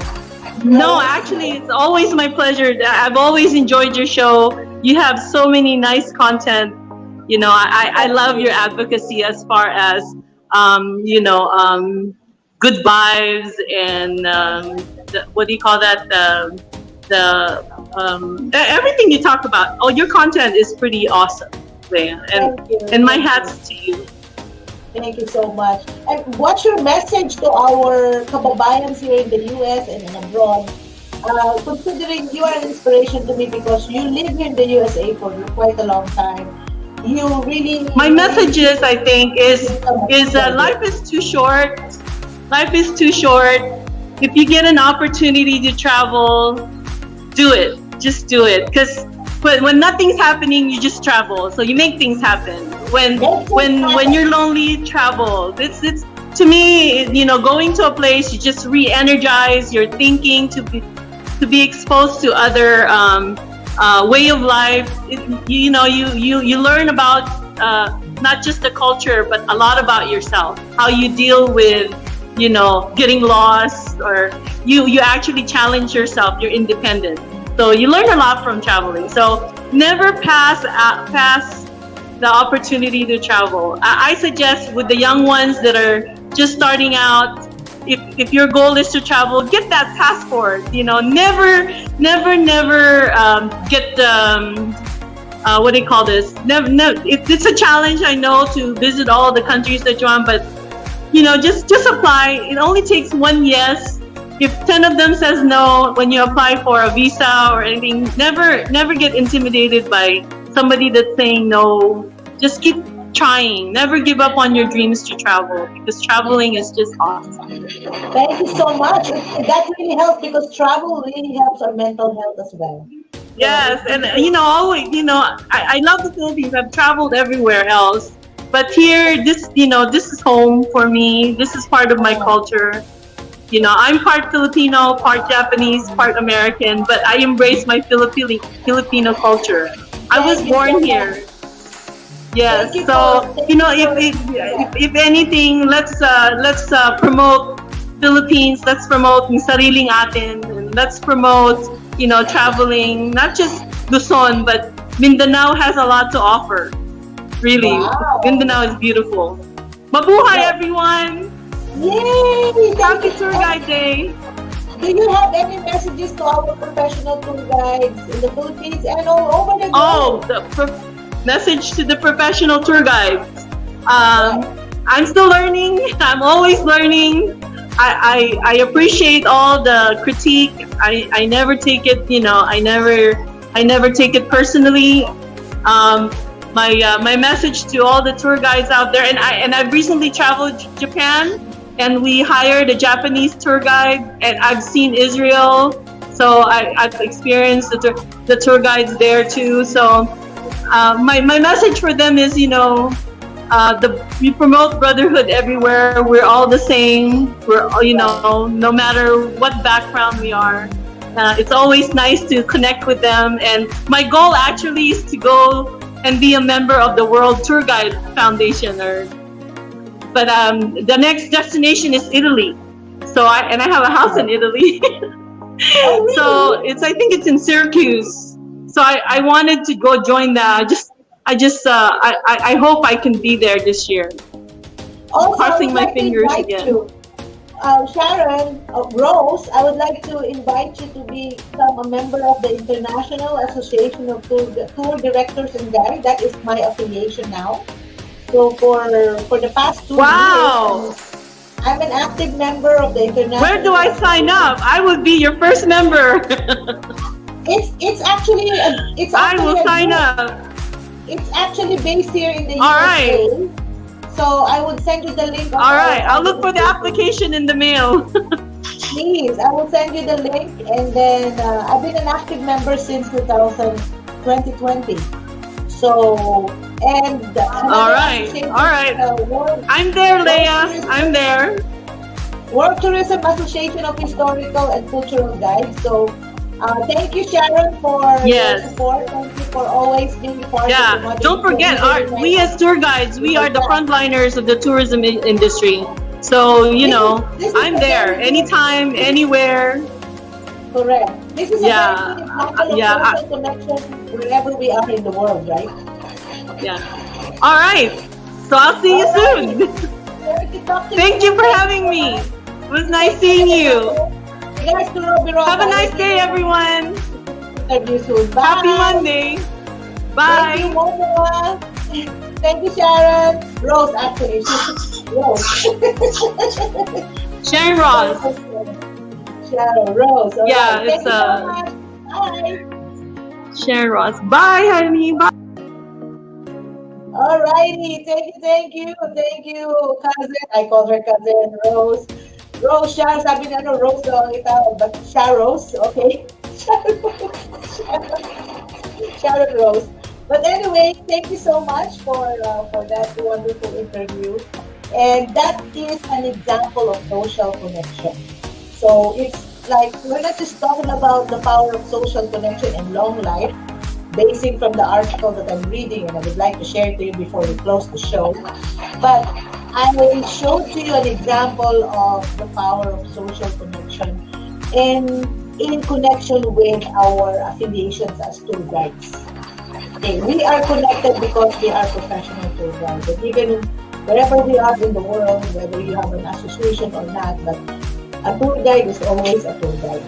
C: No, actually, it's always my pleasure. I've always enjoyed your show. You have so many nice content. I love your advocacy as far as good vibes and what do you call that? Everything you talk about. Oh, your content is pretty awesome, Leah. And my hats to you.
A: Thank you so much. And what's your message to our kababayans here in the US and abroad? Considering you are an inspiration to me because you live in the USA for quite a long time. You really.
C: My message is, I think, is life is too short. Life is too short. If you get an opportunity to travel, do it. Just do it. Because when nothing's happening, you just travel. So you make things happen. When you're lonely, travel. It's to me, going to a place, you just re-energize your thinking to be exposed to other way of life. You learn about not just the culture, but a lot about yourself. How you deal with getting lost, or you actually challenge yourself. You're independent. So you learn a lot from traveling. So never pass the opportunity to travel. I suggest with the young ones that are just starting out, if your goal is to travel, get that passport. Never get what do you call this? Never. It's a challenge, I know, to visit all the countries that you want, but just apply. It only takes one yes. If 10 of them says no when you apply for a visa or anything, never get intimidated by somebody that's saying no. Just keep trying. Never give up on your dreams to travel, because traveling is just awesome.
A: Thank you so much. That really helps, because travel really helps our mental health as well.
C: Yes, and always, I love the Philippines. I've traveled everywhere else, but here, this is home for me. This is part of my culture. You know, I'm part Filipino, part Japanese, part American, but I embrace my Filipino culture. I was born here. Yes. So you know, if anything, let's promote Philippines. Let's promote yung sariling atin. And let's promote, you know, traveling. Not just Luzon, but Mindanao has a lot to offer. Really,
A: Wow.
C: Mindanao is beautiful. Mabuhay, everyone!
A: Yay!
C: Happy Tour Guide Day!
A: Do you have any messages to our professional tour guides in the Philippines and all over the
C: Oh,
A: globe?
C: the message to the professional tour guides. I'm still learning. I'm always learning. I appreciate all the critique. I never take it, you know, I never take it personally. My message to all the tour guides out there, and I've recently traveled Japan, and we hired a Japanese tour guide, and I've seen Israel, so I've experienced the tour guides there too. So my message for them is, you know, we promote brotherhood everywhere. We're all the same. We're all, you know, no matter what background we are. It's always nice to connect with them, and my goal actually is to go and be a member of the World Tour Guide Foundation. But the next destination is Italy. So I have a house in Italy. So I think it's in Syracuse. So I wanted to go join that. I hope I can be there this year.
A: Also,
C: Crossing
A: I would
C: my
A: like to
C: fingers
A: invite
C: again.
A: you. Sharon, Rose, I would like to invite you to become a member of the International Association of Tour Directors and Guides. That is my affiliation now. So for the past 2
C: Wow.
A: years, I'm an active member of the International.
C: Where do I sign up? I would be your first member.
A: It's actually
C: I will
A: a
C: sign
A: group.
C: up.
A: It's actually based here in the
C: All
A: USA.
C: right.
A: So I would send you the link.
C: All right, I'll look for the application in the mail.
A: Please, I will send you the link, and then I've been an active member since 2020. So, and
C: All right, all right. I'm there, Leia. I'm there.
A: World Tourism Association of Historical and Cultural Guides. So, thank you, Sharon, for your
C: Yes.
A: support. Thank you for always being part of
C: Yeah,
A: the
C: don't forget, we as tour guides, we are the frontliners of the tourism industry. So, you know,
A: This is
C: I'm
A: a
C: there
A: very-
C: anytime, anywhere.
A: Correct. This is a
C: Yeah,
A: very good example of
C: yeah,
A: social connection wherever we are in the world, right?
C: Yeah. All right. So I'll see you soon. Thank you for having me. It was nice seeing you. Have a nice day, everyone.
A: Interview soon. Bye.
C: Happy Monday.
A: Thank you,
C: Bye.
A: Momoa. Thank you, Sharon. Rose, actually. Rose.
C: Sharon Ross.
A: Sharon, Rose. All
C: Yeah,
A: right.
C: it's,
A: Thank you so much. Bye.
C: Sharon Ross. Bye, honey. Bye.
A: Alrighty, thank you, cousin. I call her cousin, Rose. Rose, Sharon, sabi na Rose daw kita, but Sharos, okay? Sharon Rose. But anyway, thank you so much for that wonderful interview. And that is an example of social connection. So it's like, we're not just talking about the power of social connection and long life, basing from the article that I'm reading, and I would like to share to you before we close the show. But I showed to you an example of the power of social connection in connection with our affiliations as tour guides. Okay, we are connected because we are professional tour guides. And even wherever we are in the world, whether you have an association or not, but a tour guide is always a tour guide.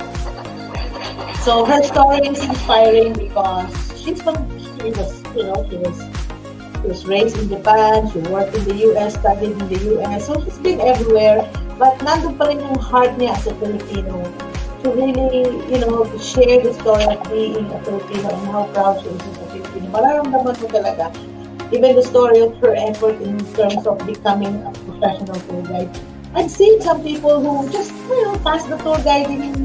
A: So her story is inspiring because she was raised in Japan, she worked in the US, studied in the US, so she's been everywhere. But nandun pa rin yung heart niya as a Filipino to really, to share the story of being a Filipino and how proud she is as a Filipino. Mararamdaman mo talaga, even the story of her effort in terms of becoming a professional tour guide. I've seen some people who just, pass the tour guiding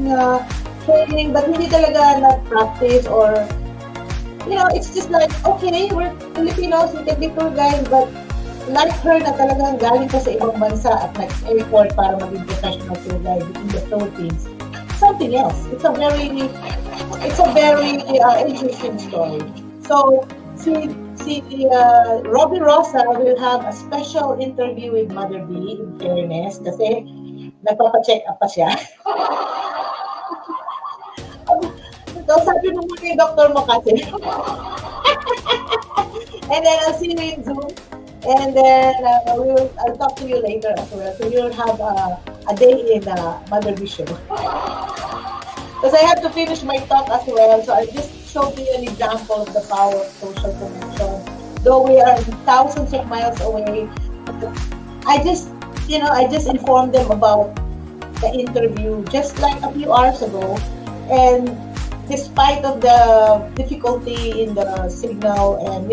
A: training, but hindi talaga na-practice or, it's just like, okay, we're Filipinos, we can be tour guides, but like her na talagang galing ka sa ibang bansa at nag-airport para maging professional tour guide in the Philippines. Something else. It's a very interesting story. So, Robbie Rosa will have a special interview with Mother B, in fairness, kasi nagpapacheck up pa siya. So, sabi mo muna yung doktor mo kasi. And then I'll see you in Zoom. And then I'll talk to you later as well. So you'll have a day in Mother B show. Because I have to finish my talk as well. So I just showed you an example of the power of social connection. Though we are thousands of miles away, I just informed them about the interview just like a few hours ago. And despite of the difficulty in the signal and,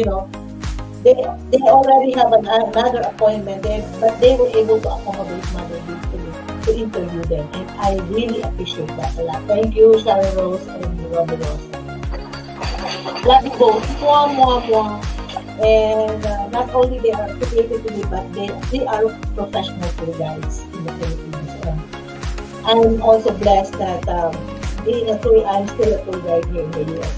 A: they already have another appointment there, but they were able to accommodate Mother B to interview them. And I really appreciate that a lot. Thank you, Sharon Rose and Robbie Rose. Love you both. Mwah, mwah, mwah. And not only they are affiliated to me, but they are professional tour guides in the Philippines. And I'm also blessed that I'm still a tour guide here in the US.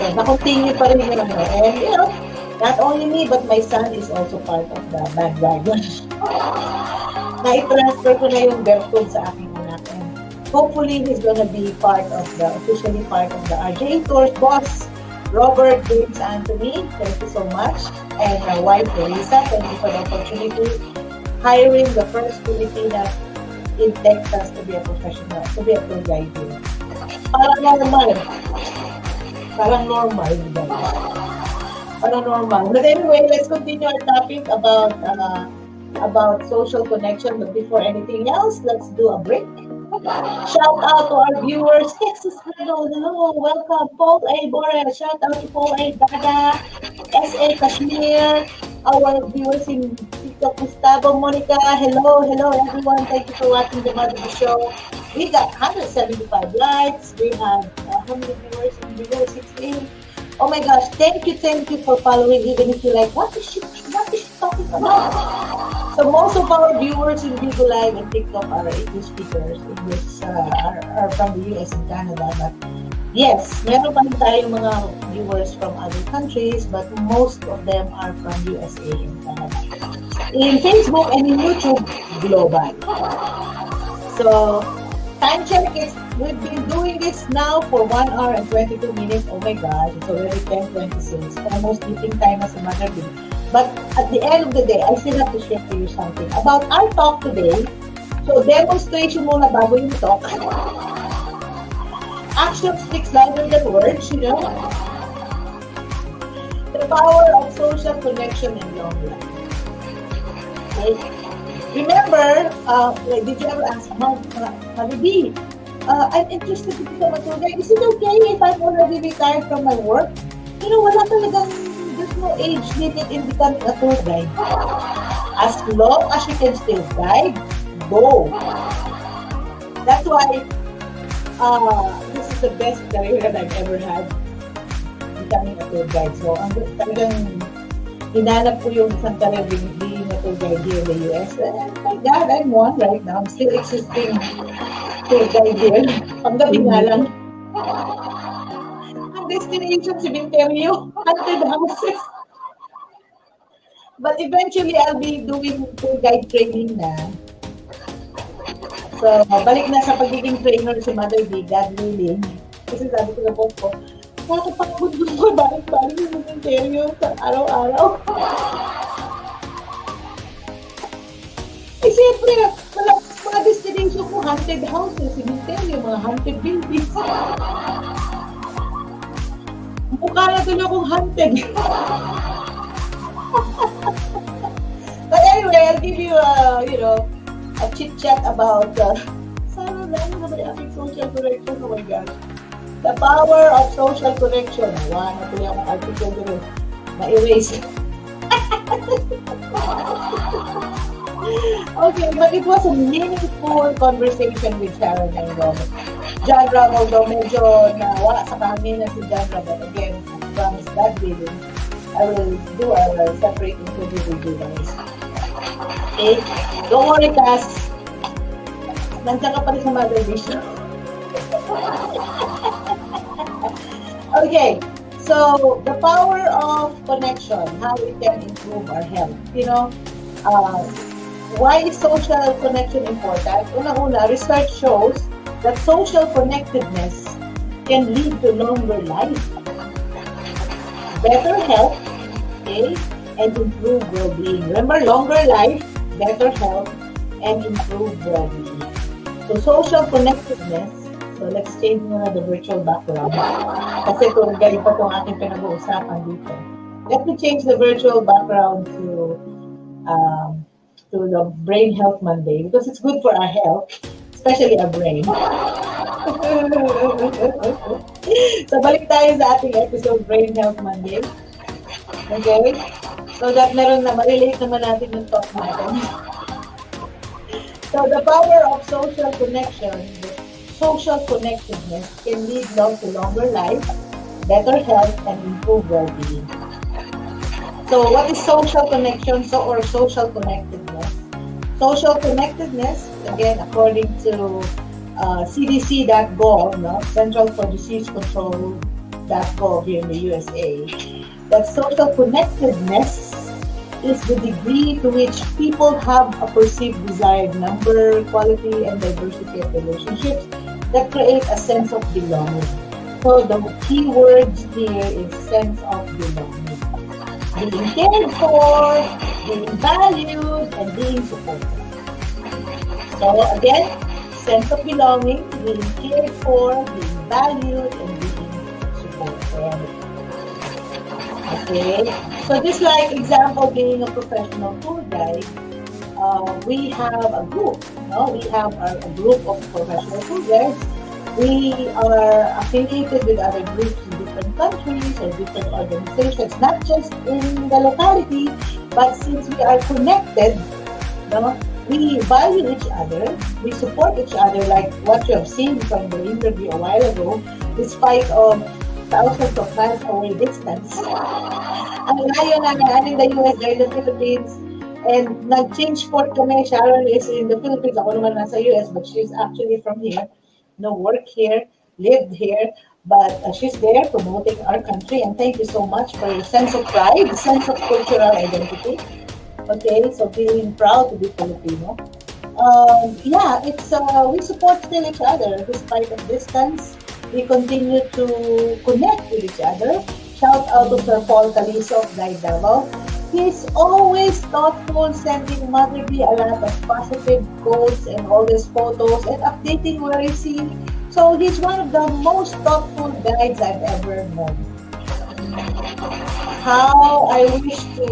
A: So, na-continue pa rin yun. And, not only me, but my son is also part of the bandwagon. Na-transfer ko na yung Bertod sa aking anak. And hopefully, he's gonna be officially part of the RJ Tours boss, Robert James Anthony. Thank you so much. And my wife, Teresa, thank you for the opportunity. Hiring the first Filipina in Texas to be a professional, to be a tour guide here. Parang normal, guys. Parang normal. But anyway, let's continue our topic about social connection. But before anything else, let's do a break. Shout out to our viewers. Texas, hello, welcome. Paul A. Borel, shout out to Paul A. Dada, S.A. Kashmir, our viewers in TikTok, Gustavo, Monica, hello everyone. Thank you for watching the Mother Show. We got 175 likes. We have how many viewers in video? 16. Oh my gosh, thank you for following, even if you like, what is she talking about? So most of our viewers in Vigo Live and TikTok are English speakers. Are from the US and Canada. But yes, meron pa rin tayong mga viewers from other countries, but most of them are from USA and Canada. In Facebook and in YouTube, global. So, time check is, we've been doing this now for 1 hour and 22 minutes. Oh my gosh, it's already 10:26. Almost eating time as a Mother B. But at the end of the day, I still have to share for you something about our talk today. So, demonstration muna bago yung talk. Action speaks louder than words, The power of social connection and long life. Okay? Remember, did you ever ask, Mother B, I'm interested to become a tour guide. Is it okay if I'm already retired from my work? Wala talagang, there's no age limit in becoming a tour guide. As long as you can still guide, go. That's why this is the best career that I've ever had, becoming a tour guide. So, talagang hinanap ko yung isang career being a tour guide here in the US. And my God, I'm one right now. I'm still existing tour guide here. Pagdating nga lang. Ang destination, cementerio, haunted houses. But eventually, I'll be doing tour guide training na. So, balik na sa pagiging trainer si Mother B, God willing. Kasi sabi ko na po, nakakapagod mo balik-balik yung cementerio sa araw-araw. Siyempre, mga destination ko, haunted houses, cementerio, mga haunted buildings. Mukha na doon akong haunted. But anyway, I'll give you a chit-chat about sana lang naman yung social connection. Oh my gosh. The power of social connection. Natuloy akong article doon. Na-erase. Okay, but it was a meaningful conversation with Sharon and Robert. John Ramon, though medyo nawala sa kami na si John Ramon. Again, I promise God willing, I will do a separate interview with you guys. Okay? Don't worry, Cass. Nandiyan ka pa rin sa Mother Vision. Okay. So, the power of connection, how it can improve our health. You know, why is social connection important? Una-una, research shows that social connectedness can lead to longer life, better health, okay, and improved well-being. Remember, longer life, better health, and improved well-being. So, social connectedness. So, let's change na the virtual background. Kasi kung ganito pa itong ating pinag-uusapan dito. Let me change the virtual background to the Brain Health Monday because it's good for our health, especially our brain. So, balik tayo sa ating episode, Brain Health Monday. Okay? So that meron na, ma-relate naman natin yung talk natin. So, the power of social connection, social connectedness can lead to longer life, better health, and improved well-being. So, what is social connection or social connectedness? Social connectedness, again, according to CDC.gov, Central for Disease Control.gov here in the USA, that social connectedness is the degree to which people have a perceived desired number, quality, and diversity of relationships that create a sense of belonging. So the key words here is sense of belonging. Being cared for, being valued, and being supported. So again, sense of belonging, being cared for, being valued, and being supported. Okay, so just like example being a professional tour guide, we have a group. We have a group of professional tour guides. We are affiliated with other groups in different countries or different organizations, not just in the locality, but since we are connected, we value each other, we support each other, like what you have seen from the interview a while ago, despite of thousands of miles away distance. Ang layo na in the US, they're in the Philippines, and nag-change port kami. Sharon is in the Philippines, ako naman nasa US, but she's actually from here. No work here, lived here, but she's there promoting our country, and thank you so much for your sense of pride, sense of cultural identity. Okay, so feeling proud to be Filipino. It's we support still each other despite of distance. We continue to connect with each other. Shout out to Sir Paul Caliso of Guide Davao. He's always thoughtful, sending Mother B a lot of positive quotes and all these photos and updating where he's seeing. So he's one of the most thoughtful guides I've ever known. How I wish to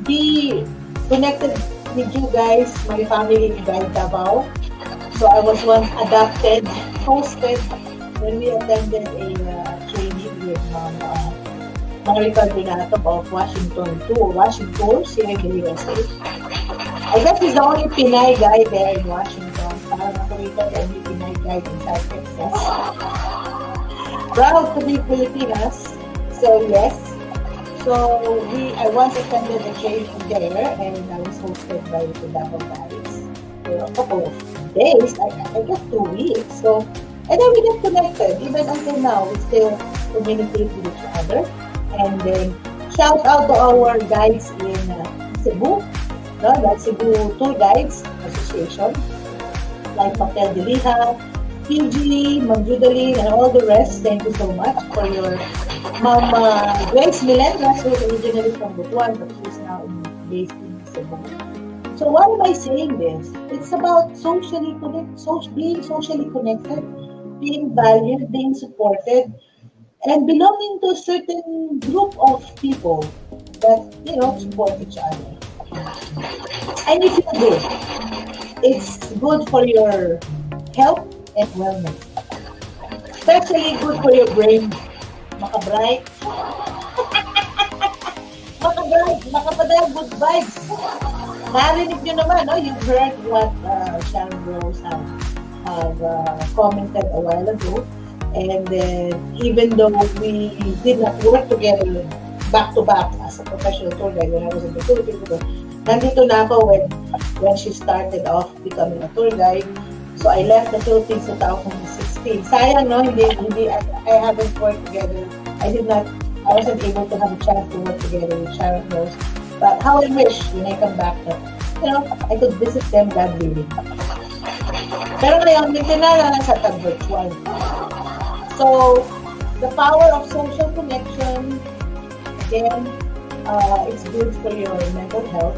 A: be connected with you guys, my family in Guide Davao. So I was once hosted when we attended a training with Maricel Donato of Washington tours here in the USA. I guess he's the only Pinay guy there in Washington. Parang nakita the only Pinay guy in South Texas. Proud to be Filipinas. So yes. So I once attended a training there and I was hosted by the Davao guys for a couple of days, I guess 2 weeks. So, and then we get connected. Even until now, we still communicate with each other. And then, shout out to our guides in Cebu, that's Cebu Tour Guides Association, like Patel de Liha, PG, Ma'am Judalyn, and all the rest. Thank you so much for your Ma'am Grace Melendez, who's originally from Butuan, but she's now based in Cebu. So why am I saying this? It's about being socially connected, being valued, being supported, and belonging to a certain group of people that, support each other. And if you do, it's good for your health and wellness. Especially good for your brain. Makabright. Makapadala good vibes. Narinig nyo naman, you've heard what Sharon Rose have commented a while ago. And then, even though we did not work together back to back as a professional tour guide when I was in the Philippines, but nandito na ako when she started off becoming a tour guide. So I left the Philippines in 2016. Sayang, no? I haven't worked together. I wasn't able to have a chance to work together with Sharon Rose. But how I wish when I come back that, I could visit them, God willing. Pero ngayon, medyo na lang sa virtual. So, the power of social connection, again, it's good for your mental health.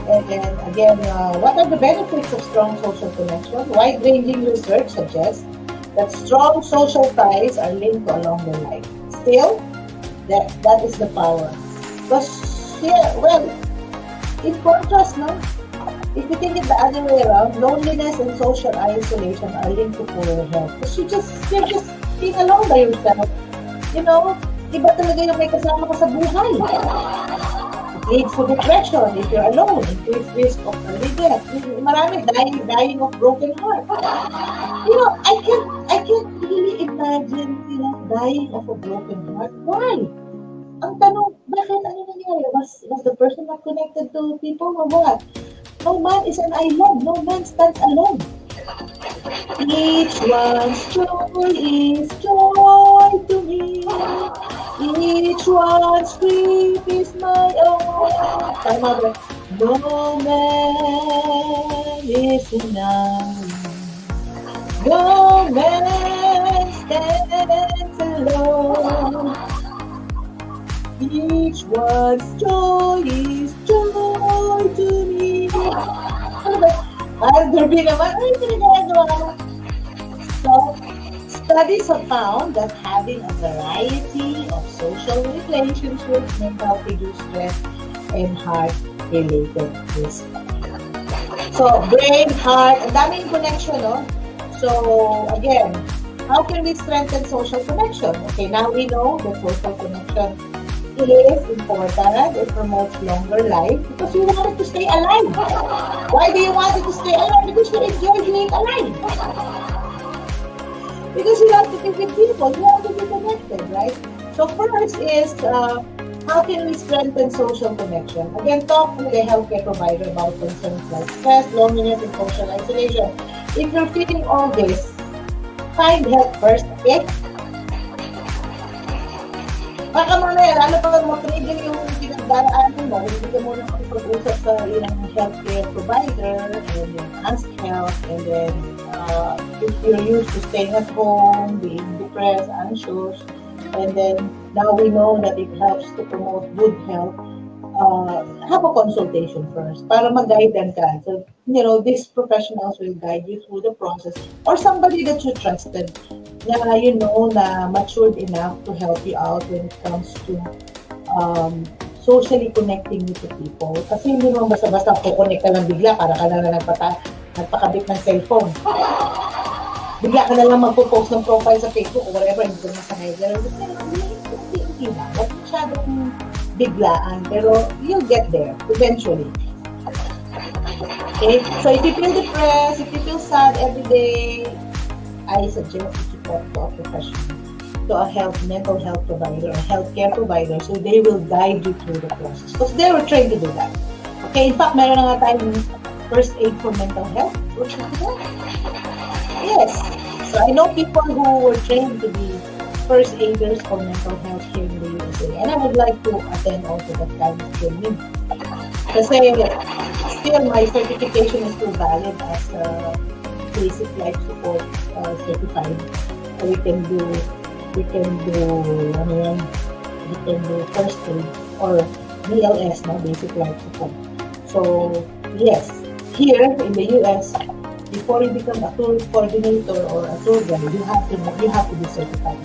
A: And then, again, what are the benefits of strong social connection? Wide-ranging research suggests that strong social ties are linked to a longer life. Still, that is the power. Because, in contrast, no? If you think it the other way around, loneliness and social isolation are linked to poorer health. Because you're just being alone by yourself. Iba talaga yung may kasama ka sa buhay. It leads to depression if you're alone. Increased risk of early death. Marami dying of broken heart. I can't really imagine, dying of a broken heart. Why? Ang tanong, bakit ano nangyari? Was the person not connected to people or what? No man is an island. No man stands alone. Each one's joy is joy to me. Each one's grief is my own. Tama ba? No man is enough. No man stands alone. Each one's joy is joy to me. Ano ba? Derby naman. Ay, pinagagawa ko. So, studies have found that having a variety of social relationships may help reduce stress and heart-related risk. So, brain, heart, ang daming connection, no? So, again, how can we strengthen social connection? Okay, now we know that social connection is important. It promotes longer life because you want it to stay alive. Why do you want it to stay alive? Because you enjoy being alive. Because you have to be with people. You have to be connected, right? So first is, how can we strengthen social connection? Again, talk with a healthcare provider about concerns like stress, loneliness, and social isolation. If you're feeling all this, find help first, okay? Baka mamaya, lalo pa mag-trigger yung pinagdaraanan mo, hindi ka muna makipag-usap sa ilang healthcare provider, and then ask help, and then if you're used to staying at home, being depressed, anxious, and then now we know that it helps to promote good health, have a consultation first para mag-guidean ka. So, these professionals will guide you through the process, or somebody that you trusted, na na matured enough to help you out when it comes to socially connecting with the people. Kasi hindi mo basta-basta kukonect ka lang bigla para ka na nagpakabit ng cellphone. Bigla ka na lang magpo-post ng profile sa Facebook or whatever, hindi ko nasanay. Pero hindi na. Huwag masyadong biglaan. Pero you'll get there eventually. Okay? So if you feel depressed, if you feel sad every day, I suggest that you talk to a professional, to a mental health provider, a healthcare provider, so they will guide you through the process. Because they were trained to do that. Okay, in fact, meron na nga tayong first aid for mental health. Yes. So I know people who were trained to be first aiders for mental health here in the USA. And I would like to attend also that kind of training. Kasi still my certification is still valid as a basic life support certified. So we can do first aid or BLS, basic life support. So yes, here in the US, before you become a tour coordinator or a tour guide, you have to be certified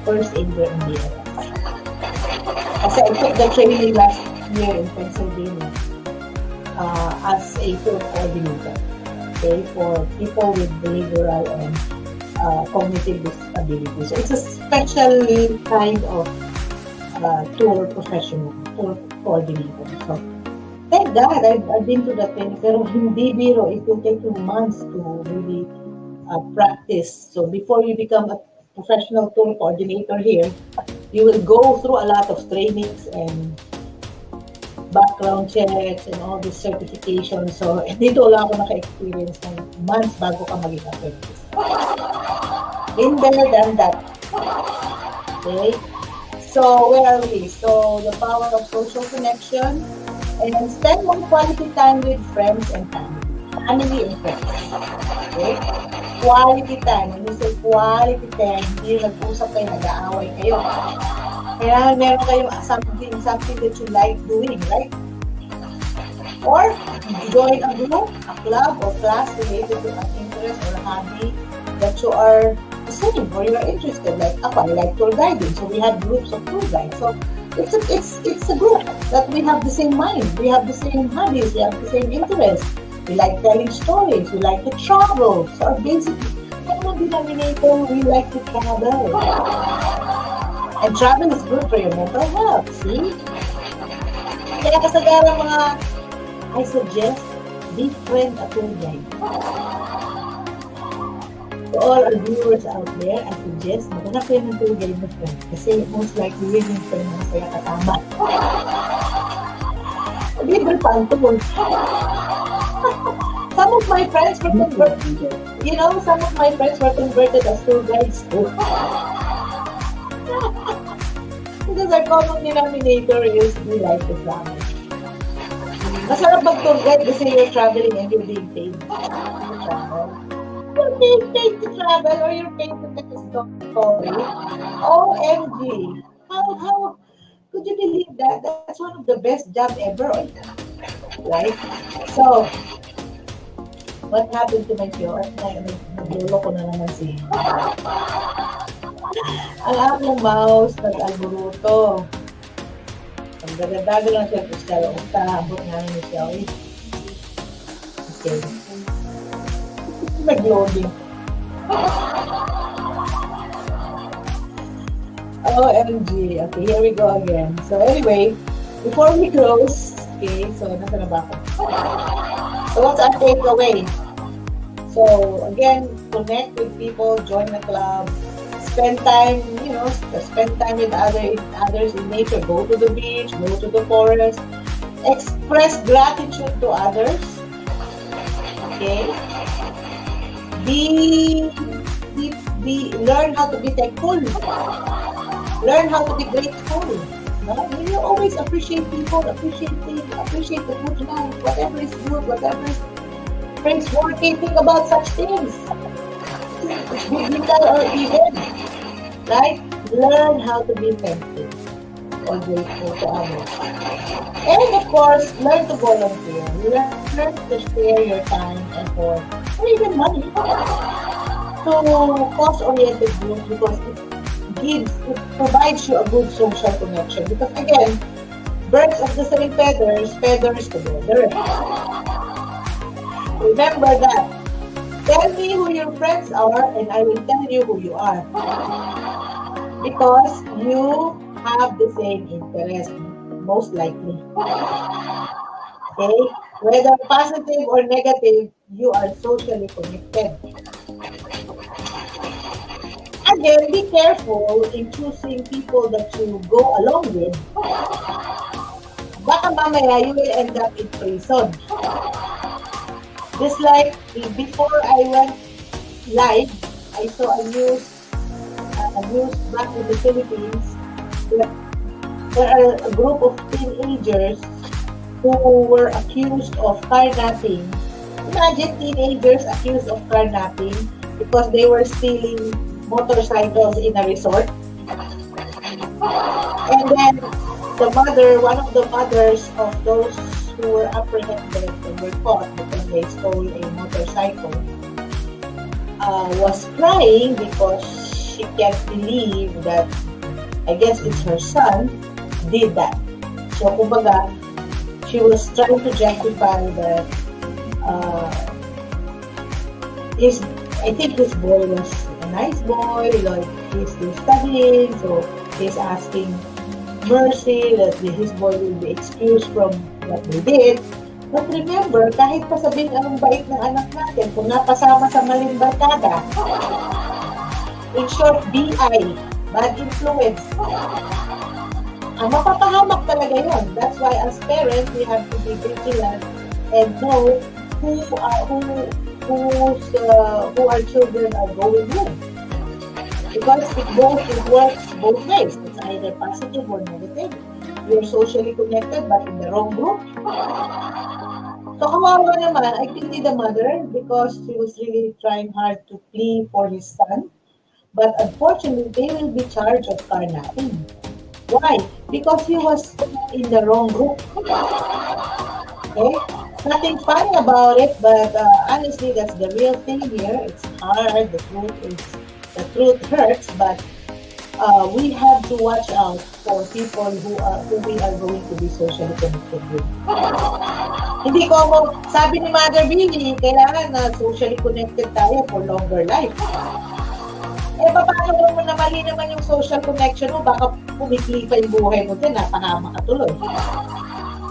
A: first aider in BLS. Kasi I took the training last year in Pennsylvania as a tour coordinator. Okay, for people with behavioral and cognitive disability. So it's a special kind of tour professional, tour coordinator. So thank God I've been to that training. Pero hindi biro, it will take you months to really practice. So before you become a professional tour coordinator here, you will go through a lot of trainings and background checks and all these certifications. So, dito lang ako naka-experience ng months bago ka maging apprentice. Been there, done that. Okay? So, where are we? So, the power of social connection and spend more quality time with friends and family. Family and friends. Okay? Quality time. When you say quality time, hindi nag-usap kayo, nag-aaway kayo. Kaya meron kayong something that you like doing, right? Or join a group, a club, or class related to an interest or hobby that you are the same or you are interested. Like ako, I like tour guiding, so we have groups of tour guides. So it's a group that we have the same mind, we have the same hobbies, we have the same interests. We like telling stories, we like to travel. So our basic common denominator, we like to travel. And travel is good for your mental health, see? Kaya kasagaran mga, I suggest, befriend a tour guide. To all our viewers out there, I suggest, maghanap kayo ng tour guide na friend. Kasi most likely yun yung friend na masaya katama. Libre pa ang tour. Some of my friends were converted, some of my friends were converted as tour guides too. Because our common denominator is we like to travel. Masarap mag-tour guide kasi you're traveling and you're being paid to travel. You're being paid to travel or you're paid to tell a story. OMG! How could you believe that? That's one of the best job ever. Right? So, what happened to my show? Naglolo ko na naman si ang aking mouse nag-alburuto. Ang daga-daga lang siya po siya. Ang tahabot namin siya. Okay. Nag-loading. OMG. Okay, here we go again. So anyway, before we close, okay, so nasa na ba ako? So what's our takeaway? So again, connect with people, join the club, spend time, spend time with others in nature. Go to the beach, go to the forest, express gratitude to others. Okay. Learn how to be thankful. Learn how to be grateful. No? You always appreciate people, appreciate the good life, whatever is good, whatever is praiseworthy. Think about such things. Biblical or even. Right? Learn how to be thankful or grateful to others. And of course, learn to volunteer. Learn to share your time, effort, or even money to cause-oriented groups because it provides you a good social connection. Because again, birds of the same feathers together. Remember that. Tell me who your friends are and I will tell you who you are. Because you have the same interest, most likely. Okay? Whether positive or negative, you are socially connected. Again, be careful in choosing people that you go along with. Baka mamaya, you will end up in prison. Just like before I went live, I saw a news back in the Philippines that there are a group of teenagers who were accused of carnapping. Imagine teenagers accused of carnapping because they were stealing motorcycles in a resort. And then one of the mothers of those who were apprehended and were caught because they stole a motorcycle was crying because she can't believe that, I guess it's her son, did that. So, kumbaga, she was trying to justify that I think his boy was a nice boy, like he's still studying, so he's asking mercy that his boy will be excused from what they did. But remember, kahit pa sabihin anong bait ng anak natin, kung napasama sa maling barkada, In short, BI, bad influence. Mapapahamak talaga yun. That's why as parents, we have to be vigilant and know who our children are going with. Because it works both ways. It's either positive or negative. You're socially connected but in the wrong group. So kawawa naman, I pity the mother because she was really trying hard to plead for his son. But unfortunately, they will be charged of carnapping. Why? Because he was in the wrong group. Okay? Nothing funny about it, but honestly, that's the real thing here. It's hard. The truth hurts, but we have to watch out for people who we are going to be socially connected with. Hindi ko sabi ni Mother Billy, kailangan na socially connected tayo for longer life. Paano mo na mali naman yung social connection mo, baka pumikli pa yung buhay mo din, napahama ka tuloy.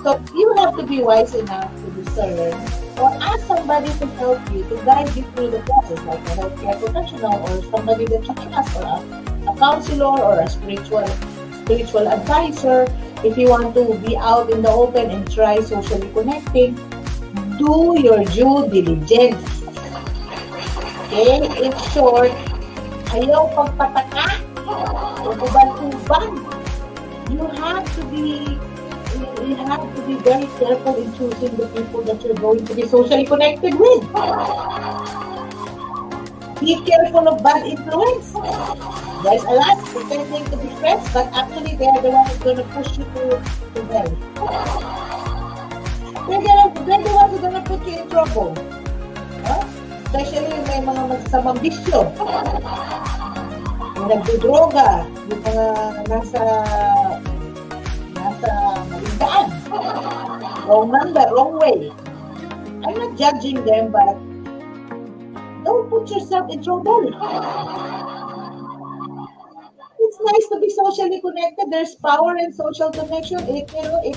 A: So, you have to be wise enough to discern or ask somebody to help you, to guide you through the process, like a healthcare professional or somebody that you can ask for a counselor or a spiritual advisor. If you want to be out in the open and try socially connecting, do your due diligence. Okay? In short, ayaw pagpataka o ubal-ubal. You have to be very careful in choosing the people that you're going to be socially connected with. Be careful of bad influence. There's a lot pretending to be friends, but actually they are the ones who's going to push you to hell. They're the ones who's going to put you in trouble. Huh? Especially may mga masasamang bisyo. Yung nagdodroga, yung mga nasa maligdaan. Wrong number, wrong way. I'm not judging them, but don't put yourself in trouble. It's nice to be socially connected. There's power in social connection. It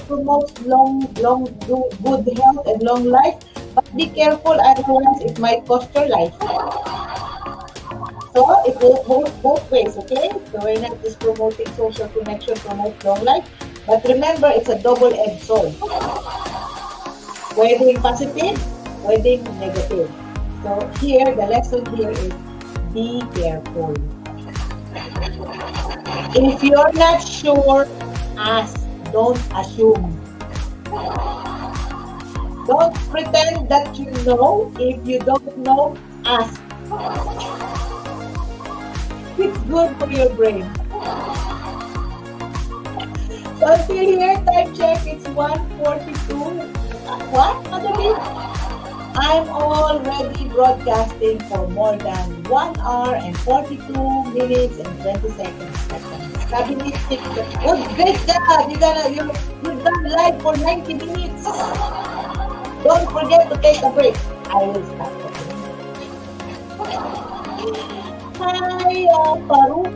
A: promotes good health and long life. But be careful, otherwise it might cost your life. So it goes both ways, okay? So we're not just promoting social connection, promote long life. But remember, it's a double-edged sword. Pwedeng positive, pwedeng negative. So here, the lesson here is be careful. If you're not sure, ask. Don't assume. Don't pretend that you know. If you don't know, ask. It's good for your brain. So until here, time check, it's 1:42. What? I'm already broadcasting for more than 1 hour and 42 minutes and 20 seconds. Sabi ni TikTok, oh, great job! You've done live for 90 minutes. Don't forget to take a break. I will stop talking. Hi, Farooq,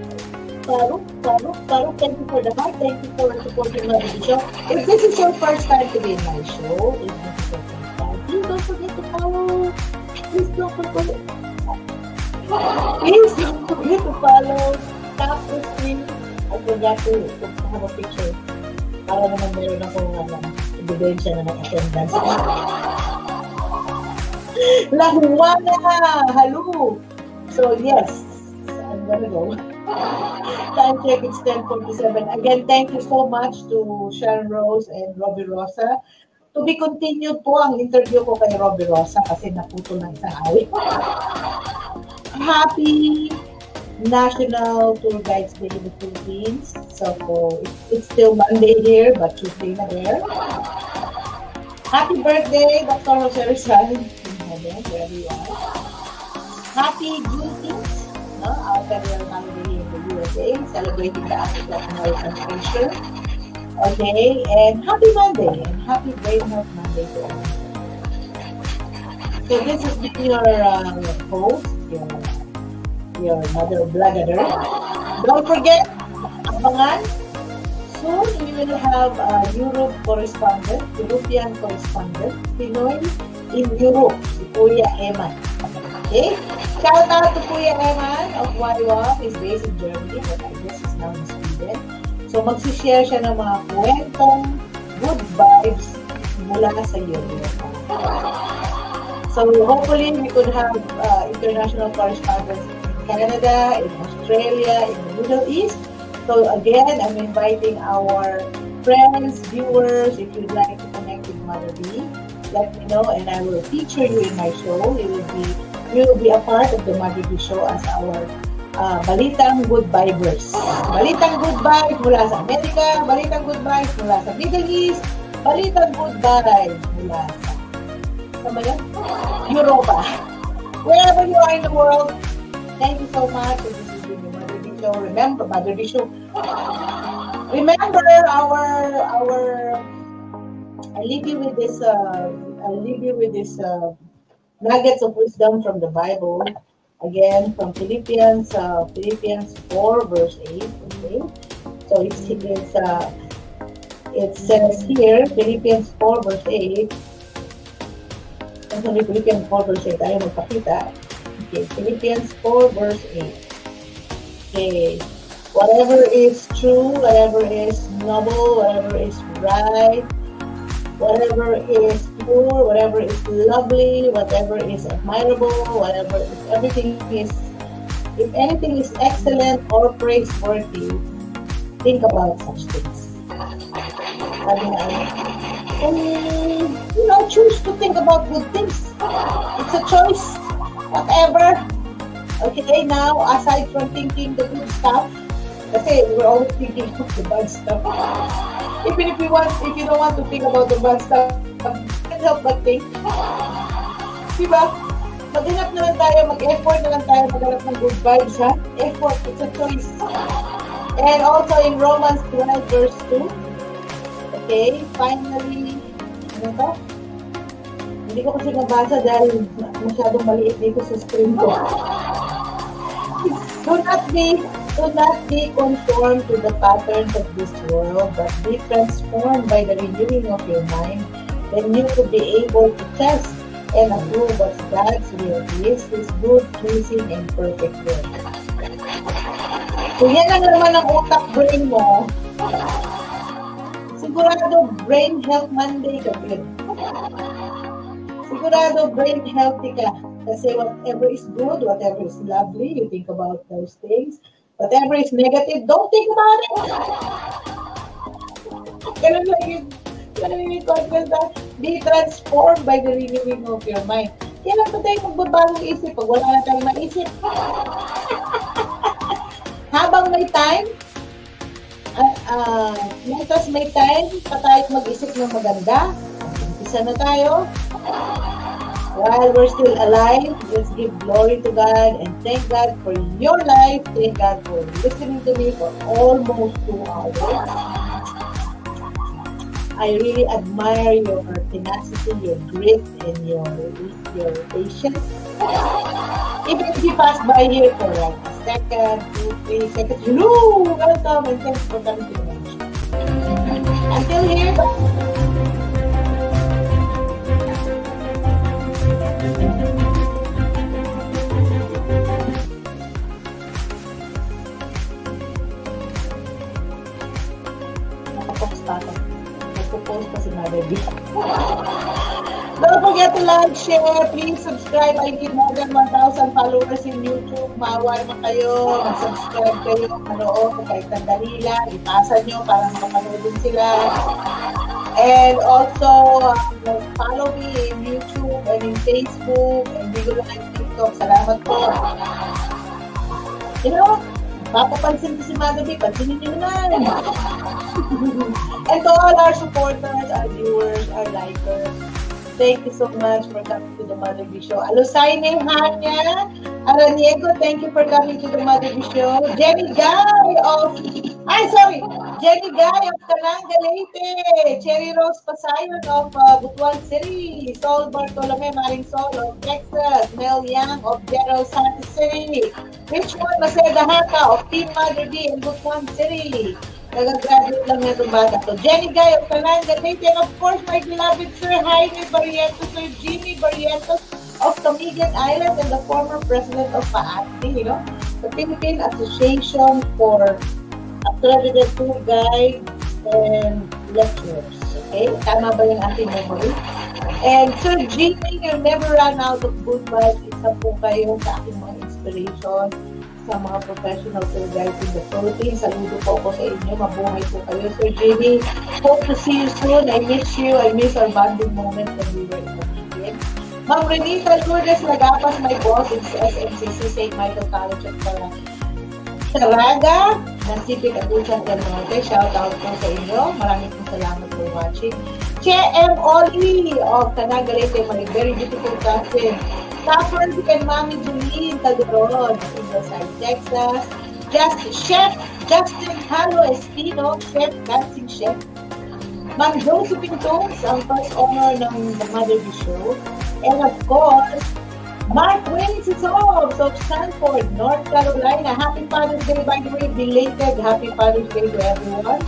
A: thank you for the heart. Thank you for supporting my show. If this is your first time to be in my show, please don't forget to follow. Please don't forget to follow. Tap the screen. I forgot to have a picture. Para naman meron akong ebidensya na attendance. Lahuana! Hello! So yes, I'm gonna go. Time check, it's 10:47. Again, thank you so much to Sharon Rose and Robbie Rosa. To be continued po ang interview ko kay Robbie Rosa kasi naputol ng isang awit. Happy National Tour Guides Day in the Philippines. So it's still Monday here, but Tuesday na there. Happy birthday, Dr. Jose Rizal. There you are. Happy Juneteenth, our federal holiday in the USA, celebrating the African American culture. Okay, and happy Monday, and happy Brain Health Monday to all. So this has been your host, your mother blogger. Don't forget, abangan. Soon we will have a European correspondent, Pinoy in Europe, si Kuya Eman. Okay? Shout out to Kuya Eman. of YWAM is based in Germany, but I guess it's now in Sweden. So magsishare siya ng mga kwentong good vibes mula sa Europe. So hopefully we could have international correspondents in Canada, in Australia, in the Middle East. So again, I'm inviting our friends, viewers, if you'd like to connect with Mother B, let me know and I will feature you in my show. You will be a part of the Mother B show as our Balitang Good Vibers. Balitang Good Vibes mula sa Amerika, Balitang Good Vibes mula sa Middle East, Balitang Good Vibes mula sa Europa. Wherever you are in the world, thank you so much. This is the Mother B show. Remember, Mother B show. Remember I leave you with this nuggets of wisdom from the Bible. Again, from Philippians 4 verse 8. Okay, so it says here, Philippians 4 verse 8. Sorry, Philippians 4 verse 8. Ayaw magpakita. Okay, Philippians 4 verse 8. Okay, whatever is true, whatever is noble, whatever is right, whatever is pure, whatever is lovely, whatever is admirable, if anything is excellent or praiseworthy, think about such things. Choose to think about good things. It's a choice. Whatever. Okay, now, aside from thinking the good stuff, kasi we're always thinking of the bad stuff. Even if you don't want to think about the bad stuff, can't help but think. Diba? Mag-hanap na lang tayo, mag-effort na lang tayo, maghanap ng good vibes, ha? Effort, it's a choice. And also in Romans 12 verse 2, okay, finally, ano to? Hindi ko kasi mabasa dahil masyadong maliit dito sa screen ko. Do not be conformed to the patterns of this world, but be transformed by the renewing of your mind. Then you will be able to test and approve what God's will is, His good, pleasing, and perfect will. Kung yan ang naman ang utak brain mo, sigurado brain health Monday ka din. Sigurado brain healthy ka. Kasi whatever is good, whatever is lovely, you think about those things. Whatever is negative, don't think about it. Ganun lang yung content na be transformed by the renewing of your mind. Kaya lang ba tayo magbabagong isip pag wala na tayong maisip? Habang may time, may time pa tayo mag-isip ng maganda. Isa na tayo. While we're still alive, let's give glory to God and thank God for your life. Thank God for listening to me for almost 2 hours. I really admire your tenacity, your grit, and your patience. Even if you pass by here for like a second, 2, 3 seconds, hello, welcome, and thanks for coming to the show. Until here, nagpo-post pa si Mother B. Don't forget to like, share, please subscribe. I need more than 1,000 followers in YouTube. Maawa naman kayo, mag-subscribe kayo, manood, kahit sandali lang, ipasa nyo para makapanood din sila. And also, follow me in YouTube and in Facebook and Bigo Live TikTok. Salamat po. You know, papapansin ko si Mother B, pansinin nyo naman. And to all our supporters, our viewers, our likers, thank you so much for coming to the Mother B Show. Alusaine Hanya Araniego, thank you for coming to the Mother B Show. Jenny Guy of Calanga, Leyte. Cherry Rose Pasayon of Butuan City. Sol Bartolome Maring Sol of Texas. Mel Yang of General Santos City. Richmond Maceda Haka of Team Mother B in Butuan City. Nag-graduate lang na itong bata. So, Jenny Guy of Calanga, Leyte. And of course, my beloved Sir Jaime Barrientos, Sir Jimmy Barrientos, of Camiguin Island and the former president of PAATI, the Philippine Association for Accredited Tour Guides and Lecturers. Okay? Tama ba yung ating memory? And Sir Jimmy, you'll never run out of good vibes. Isa po kayo sa aking mga inspiration sa mga professional tour guides in the Philippines. Saludo po ako sa inyo. Mabuhay po kayo, Sir Jimmy. Hope to see you soon. I miss you. I miss our bonding moment when we were in Camiguin. Ma'am Renita Lourdes Lagapas, my boss in SMCC St. Michael College of Caraga, ng Civic Abusan del Norte. Shout out po sa inyo. Maraming po salamat for watching. Che M. Oli of Canagalete, my very beautiful cousin. Catherine and Mami Julene Calderon of Ingleside, Texas. Chef Justin Halo Espino, Chef Dancing Chef. Ma'am Josephine Tones, ang first owner ng The Mother Bee Show. And of course, Mark Wayne Sisobs of Sanford, North Carolina. Happy Father's Day, by the way, belated Happy Father's Day to everyone.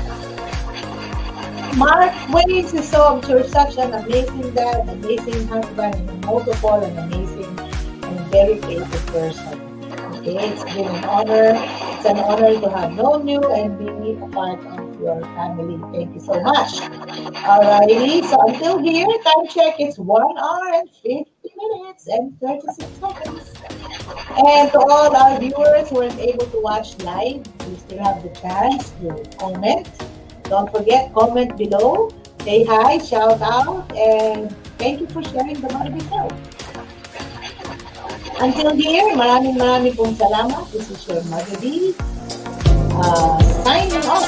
A: Mark Wayne Sisobs, you're such an amazing dad, amazing husband, and most of all, an amazing and very faithful person. Okay, it's been an honor. It's an honor to have known you and be a part of your family. Thank you so much. Alrighty, so until here, time check, it's 1 hour and 50 minutes and 36 seconds. And to all our viewers who weren't able to watch live, you still have the chance to comment. Don't forget, comment below, say hi, shout out, and thank you for sharing the Mother Bee Show. Until here, maraming pong salamat. This is your Mother Bee, signing off.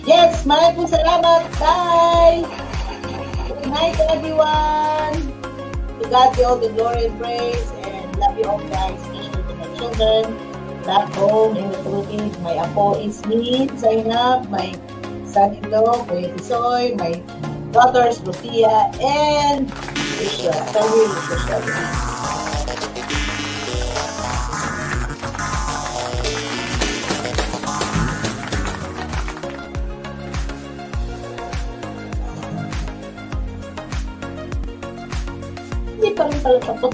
A: Yes, maraming po salamat. Bye! Good night, everyone! To God be all the glory and praise, and love you all, guys, especially to my children back home in the Philippines. My apo is me, Zainab, my son-in-law, Kuya Tisoy, my daughters, Lucia, and Risha. Sorry, Risha. Hindi pa rin pala tapos.